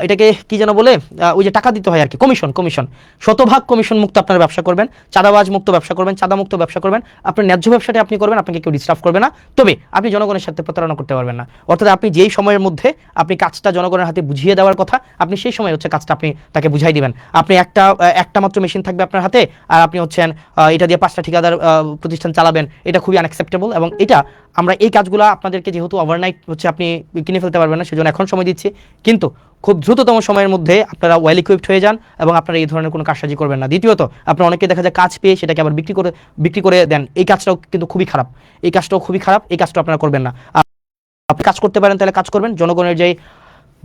এটাকে কি যেন বলে, ওই যে টাকা দিতে হয় আর কি, কমিশন, শতভাগ কমিশন মুক্ত আপনারা ব্যবসা করবেন, চাঁদাবাজ মুক্ত ব্যবসা করবেন, চাঁদা মুক্ত ব্যবসা করবেন, আপনার ন্যায্য ব্যবসাটা আপনি করবেন, আপনাকে কেউ ডিস্টার্ব করবে না। তবে আপনি জনগণের সাথে প্রতারণা করতে পারবেন না। অর্থাৎ আপনি যেই সময়ের মধ্যে আপনি কাজটা জনগণের হাতে বুঝিয়ে দেওয়ার কথা, আপনি সেই সময় হচ্ছে কাজটা আপনি তাকে বুঝাই দিবেন। আপনি একটা মাত্র মেশিন থাকবে আপনার হাতে, আর আপনি হচ্ছেন এটা দিয়ে 5টা ঠিকাদার প্রতিষ্ঠান চালাবেন, এটা খুবই আনএক্সেপ্টেবল। এবং এটা আমরা এই কাজগুলো আপনাদেরকে যেহেতু ওভারনাইট হচ্ছে আপনি কিনে ফেলতে পারবেন না, সেজন্য এখন সময় দিচ্ছি, কিন্তু খুব দ্রুততম সময়ের মধ্যে আপনারা ওয়েল ইকুইপড হয়ে যান এবং আপনারা এই ধরনের কোনো কারসাজি করবেন না। দ্বিতীয়ত, আপনারা অনেকে দেখা যায় কাজ পেয়ে সেটাকে আবার বিক্রি করে দেন, এই কাজটাও কিন্তু খুবই খারাপ, এই কাজটা আপনারা করবেন না। আপনি কাজ করতে পারেন তাহলে কাজ করবেন। জনগণের যে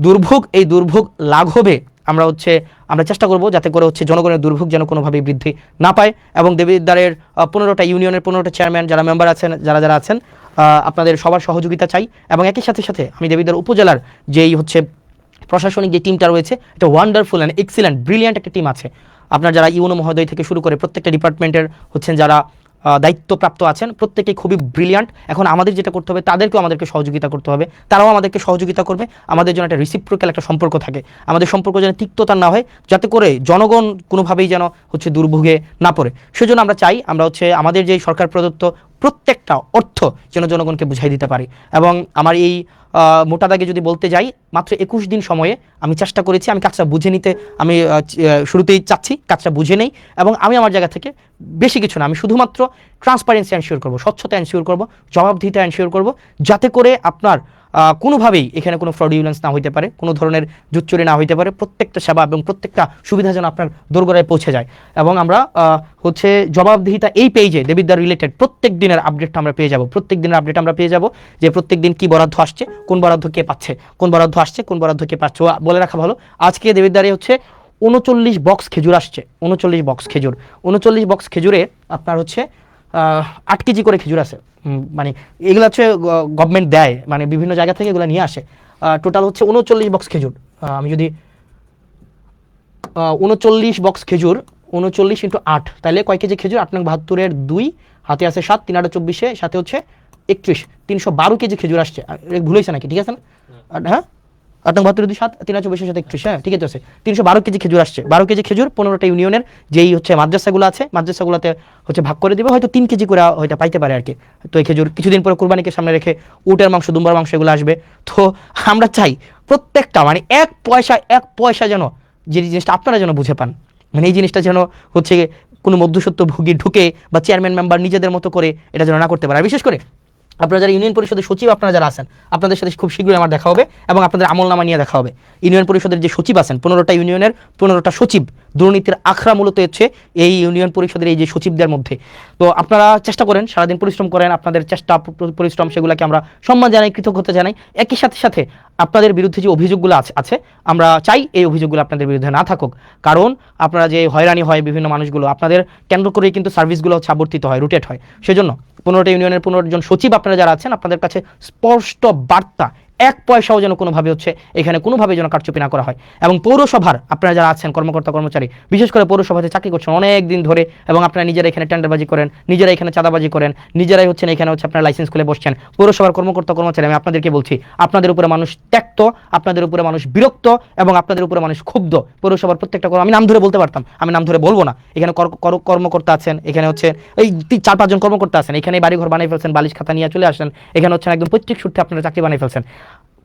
দুর্ভোগ, এই দুর্ভোগ লাঘবে আমরা চেষ্টা করব যাতে করে হচ্ছে জনগণের দুর্ভোগ যেন কোনোভাবেই বৃদ্ধি না পায়। এবং দেবিদ্বারের 15টা ইউনিয়নের 15টা চেয়ারম্যান যারা মেম্বার আছেন, যারা আছেন, আপনাদের সবার সহযোগিতা চাই। এবং একই সাথে আমি দেবিদ্বার উপজেলার যেই হচ্ছে প্রশাসনিক যে টিমটা রয়েছে, এটা ওয়ান্ডারফুল অ্যান্ড এক্সিলেন্ট ব্রিলিয়ান্ট একটা টিম আছে। আপনার যারা ইউনো মহোদয় থেকে শুরু করে প্রত্যেকটা ডিপার্টমেন্টের হচ্ছেন যারা দায়িত্বপ্রাপ্ত আছেন, প্রত্যেকেই খুবই ব্রিলিয়ান্ট। এখন আমাদের যেটা করতে হবে, তাদেরকেও আমাদেরকে সহযোগিতা করতে হবে, তারাও আমাদেরকে সহযোগিতা করবে। আমাদের জন্য একটা রিসিপ্রোক্যাল একটা সম্পর্ক থাকে, আমাদের সম্পর্ক যেন তিক্ততা না হয়, যাতে করে জনগণ কোনোভাবেই যেন হচ্ছে দুর্ভোগে না পড়ে। সেজন্য আমরা চাই আমরা হচ্ছে আমাদের যে সরকার প্রদত্ত প্রত্যেকটা অর্থ যেন জনগণকে বুঝাই দিতে পারি। এবং আমার এই মোটা দাগে যদি বলতে যাই, মাত্র 21 দিন সময়ে আমি চেষ্টা করেছি, আমি কাজটা বুঝে নিতে আমি শুরুতেই চাচ্ছি কাজটা বুঝে নেই, এবং আমি আমার জায়গা থেকে বেশি কিছু না, আমি শুধুমাত্র ট্রান্সপারেন্সি এনশিওর করবো, স্বচ্ছতা এনশিওর করবো, জবাবদিহিতা এনশিওর করবো, যাতে করে আপনার কোনোভাবেই এখানে কোনো ফ্রডিউলেন্স না হইতে পারে, কোনো ধরনের জুচ্চুরি না হইতে পারে, প্রত্যেকটা সেবা এবং প্রত্যেকটা সুবিধা যেন আপনার দোরগোড়ায় পৌঁছে যায়। এবং আমরা হচ্ছে জবাবদিহিতা এই পেজে দেবিদ্বার রিলেটেড প্রত্যেক দিনের আপডেটটা আমরা পেয়ে যাব, প্রত্যেক দিনের আপডেট আমরা পেয়ে যাব, যে প্রত্যেক দিন কী বরাদ্দ আসছে, কোন বরাদ্দ কে পাচ্ছে, কোন বরাদ্দ আসছে, কোন বরাদ্দ কে পাচ্ছে। বলে রাখা ভালো, আজকে দেবিদ্বারে হচ্ছে 39 বক্স খেজুর আসছে, 39 বক্স খেজুর, 39 বক্স খেজুরে আপনার হচ্ছে 8 কেজি করে খেজুর আছে। মানে এগুলো হচ্ছে গভর্নমেন্ট দেয়, মানে বিভিন্ন জায়গা থেকে এগুলো নিয়ে আসে। টোটাল হচ্ছে 39 বক্স খেজুর। আমি যদি 39 বক্স খেজুর 39 × 8, তাহলে কয় কেজি খেজুর? 8 নং 72-এর 2, হাতে আছে 7, 3 8 24, সাথে হচ্ছে 31, 312 কেজি খেজুর আসছে। ভুল হয়েছে নাকি? ঠিক আছে না? হ্যাঁ, 8 নং 72-এর 2, 7, 3 8 24, সাথে 31, হ্যাঁ ঠিক আছে। 312 কেজি খেজুর আসছে। 12 কেজি খেজুর 15টা ইউনিয়নের যেই হচ্ছে মাদ্রাসাগুলো আছে, মাদ্রাসাগুলোতে হচ্ছে ভাগ করে দিবে, হয়তো 3 কেজি করে হয়তো পাইতে পারে আর কি। তো এই খেজুর কিছুদিন পরে কুরবানিকে সামনে রেখে উটের মাংস, দুম্বার মাংস এগুলো আসবে। তো আমরা চাই প্রত্যেকটা মানে এক পয়সা যেন, যে জিনিসটা আপনারা যেন বুঝে পান, মানে এই জিনিসটা যেন হচ্ছে কোনো মধ্যস্বত্ব ভোগী ঢুকে বা চেয়ারম্যান মেম্বার নিজেদের মতো করে এটা যেন না করতে পারে। আর বিশেষ করে আপনারা যারা ইউনিয়ন পরিষদের সচিব, আপনারা যারা আছেন, আপনাদের সাথে খুব শীঘ্রই আমার দেখা হবে এবং আপনাদের আমলনামা নিয়ে দেখা হবে। ইউনিয়ন পরিষদের যে সচিব আছেন, 15টা ইউনিয়নের 15টা সচিব, দুর্নীতির আখড়া মূলত হচ্ছে এই ইউনিয়ন পরিষদের এই যে সচিবদের মধ্যে। তো আপনারা চেষ্টা করেন, সারাদিন পরিশ্রম করেন, আপনাদের চেষ্টা পরিশ্রম সেগুলোকে আমরা সম্মান জানাই, কৃতজ্ঞতা জানাই। একই সাথে সাথে আপনাদের বিরুদ্ধে যে অভিযোগগুলো আছে আমরা চাই এই অভিযোগগুলো আপনাদের বিরুদ্ধে না থাকুক, কারণ আপনারা যে হয়রানি হয় বিভিন্ন মানুষগুলো, আপনাদের কেন্দ্র করেই কিন্তু সার্ভিসগুলো হচ্ছে আবর্তিত হয়, রুটেট হয়। সেজন্য 15টা ইউনিয়নের 15 জন সচিব আপনারা যারা আছেন, আপনাদের কাছে স্পষ্ট বার্তা, এক পয়সাও যেন কোনোভাবে হচ্ছে এখানে কোনোভাবে যেন কারচুপি না করা হয়। এবং পৌরসভার আপনারা যারা আছেন কর্মকর্তা কর্মচারী, বিশেষ করে পৌরসভাতে চাকরি করছেন অনেক দিন ধরে, এবং আপনারা নিজেরা এখানে টেন্ডারবাজি করেন, নিজেরা এখানে চাঁদাবাজি করেন, নিজেরাই হচ্ছেন এখানে হচ্ছে আপনারা লাইসেন্স খুলে বসছেন, পৌরসভার কর্মকর্তা কর্মচারী, আমি আপনাদেরকে বলছি, আপনাদের উপরে মানুষ ত্যক্ত, আপনাদের উপরে মানুষ বিরক্ত, এবং আপনাদের উপরে মানুষ ক্ষুব্ধ। পৌরসভার প্রত্যেকটা আমি নাম ধরে বলতে পারতাম, আমি নাম ধরে বলবো না। এখানে কর্মকর্তা আছেন, এখানে হচ্ছে এই 4-5 জন কর্মকর্তা আছেন, এখানে বাড়িঘর বানিয়ে ফেলছেন, বালিশ খাতা নিয়ে চলে আসেন, এখানে হচ্ছেন একদম প্রত্যেক সূত্রে আপনারা চাকরি বানিয়ে ফেলছেন,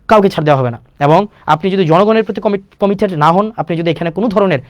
কাউকে ছাড় দেওয়া হবে না। এবং আপনি যদি জনগণের প্রতি কমিটেড না হন, আপনি যদি এখানে কোনো ধরনের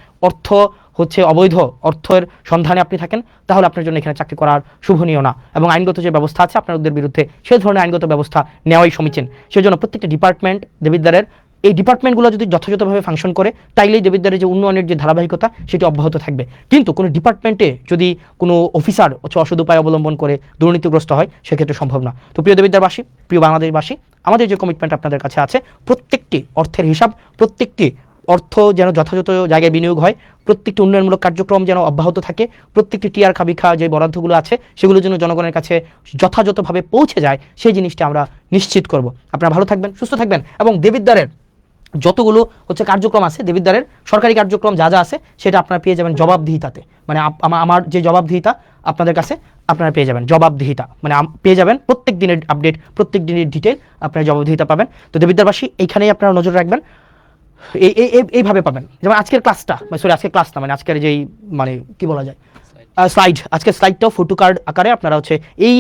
অবৈধ অর্থের সন্ধানে আপনি থাকেন, তাহলে আপনার জন্য এখানে চাকরি করার শুভনীয় না। এবং আইনগত যে ব্যবস্থা আছে আপনাদের বিরুদ্ধে, সেই ধরনের আইনগত ব্যবস্থা নেওয়াই সমীচীন। সেজন্য প্রত্যেকটা ডিপার্টমেন্ট দেবিদ্বারের এই ডিপার্টমেন্টগুলো যদি যথাযথভাবে ফাংশন করে, তাইলেই দেবিদ্বারের যে উন্নয়নের যে ধারাবাহিকতা সেটি অব্যাহত থাকবে। কিন্তু কোনো ডিপার্টমেন্টে যদি কোনো অফিসার অসৎ উপায় অবলম্বন করে দুর্নীতিগ্রস্ত হয়, সেক্ষেত্রে সম্ভব না। তো প্রিয় দেবিদ্বারবাসী, প্রিয় বাংলাদেশবাসী, আমাদের যে কমিটমেন্ট আপনাদের কাছে আছে, প্রত্যেকটি অর্থের হিসাব, প্রত্যেকটি অর্থ যেন যথাযথ জায়গায় বিনিয়োগ হয়, প্রত্যেকটি উন্নয়নমূলক কার্যক্রম যেন অব্যাহত থাকে, প্রত্যেকটি টিআর খাবিখা যে বরাদ্দগুলো আছে সেগুলো যেন জনগণের কাছে যথাযথভাবে পৌঁছে যায়, সেই জিনিসটা আমরা নিশ্চিত করব। আপনারা ভালো থাকবেন, সুস্থ থাকবেন, এবং দেবিদ্বারের যতগুলো কার্যক্রম আছে, দেবিদ্বারের সরকারি কার্যক্রম যা যা আছে সেটা আপনারা পেয়ে যাবেন জবাবদিহিতাতে। মানে আমার যে জবাবদিহিতা আপনাদের কাছে আপনারা পেয়ে যাবেন, জবাবদিহিতা মানে পেয়ে যাবেন প্রত্যেক দিনের আপডেট, প্রত্যেক দিনের ডিটেল আপনারা জবাবদিহিতা পাবেন। তো দেবিদ্বারবাসী, এইখানেই আপনারা নজর রাখবেন, এইভাবে পাবেন। যেমন আজকের ক্লাসটা, আজকের ক্লাস না, মানে আজকের যেই মানে কি বলা যায় স্লাইড, আজকের স্লাইডটাও ফটো কার্ড আকারে আপনারা হচ্ছে এই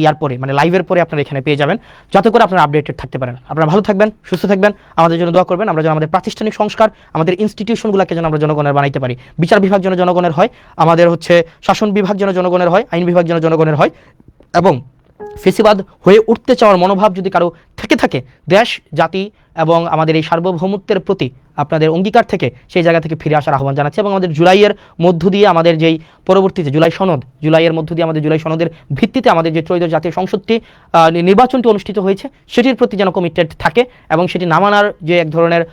ইয়ার পরে মানে লাইভের পরে আপনারা এখানে পেয়ে যাবেন, যাতে করে আপনারা আপডেটেড থাকতে পারেন। আপনারা ভালো থাকবেন, সুস্থ থাকবেন, আমাদের জন্য দোয়া করবেন। আমরা যেন আমাদের প্রাতিষ্ঠানিক সংস্কার, আমাদের ইনস্টিটিউশনগুলোকে যেন আমরা জনগণের বানাইতে পারি। বিচার বিভাগ যেন জনগণের হয়, আমাদের শাসন বিভাগ যেন জনগণের হয়, আইন বিভাগ যেন জনগণের হয়, এবং ফেসিবাদ হয়ে উঠতে চাওয়ার মনোভাব যদি কারো থেকে থাকে, দেশ জাতি এবং আমাদের এই সার্বভৌমত্বের প্রতি আপনাদের অঙ্গীকার থেকে সেই জায়গা থেকে ফিরে আসার আহ্বান জানাচ্ছি। এবং আমাদের জুলাইয়ের মধ্য দিয়ে আমাদের যেই পরবর্তীতে জুলাইয়ের মধ্য দিয়ে আমাদের জুলাই সনদের ভিত্তিতে আমাদের যে ত্রয়োদশ জাতীয় সংসদটি নির্বাচনটি অনুষ্ঠিত হয়েছে, সেটির প্রতি যেন কমিটেড থাকে, এবং সেটি না মানার যে এক ধরনের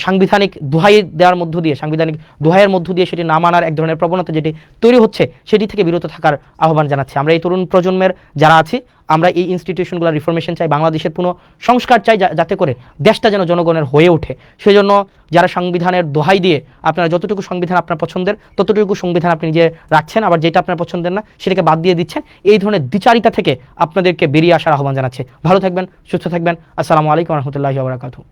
সাংবিধানিক দোহাই দেওয়ার মধ্য দিয়ে, সাংবিধানিক দোহাইয়ের মধ্য দিয়ে সেটি না মানার এক ধরনের প্রবণতা যেটি তৈরি হচ্ছে, সেটি থেকে বিরত থাকার আহ্বান জানাচ্ছি। আমরা এই তরুণ প্রজন্মের যারা আছি, আমরা এই ইনস্টিটিউশনগুলোর রিফরমেশন চাই, বাংলাদেশের পুনঃ সংস্কার চাই, যাতে করে দেশটা যেন জনগণের হয়ে ওঠে। সেজন্য যারা সংবিধানের দোহাই দিয়ে আপনারা যতটুকু সংবিধান আপনার পছন্দের ততটুকু সংবিধান আপনি নিজে রাখছেন, আবার যেটা আপনার পছন্দের না সেটাকে বাদ দিয়ে দিচ্ছেন, এই ধরনের দ্বিচারিতা থেকে আপনাদেরকে বেরিয়ে আসার আহ্বান জানাচ্ছে। ভালো থাকবেন, সুস্থ থাকবেন। আসসালামু আলাইকুম ওয়া রাহমাতুল্লাহি ওয়া বারাকাতুহু।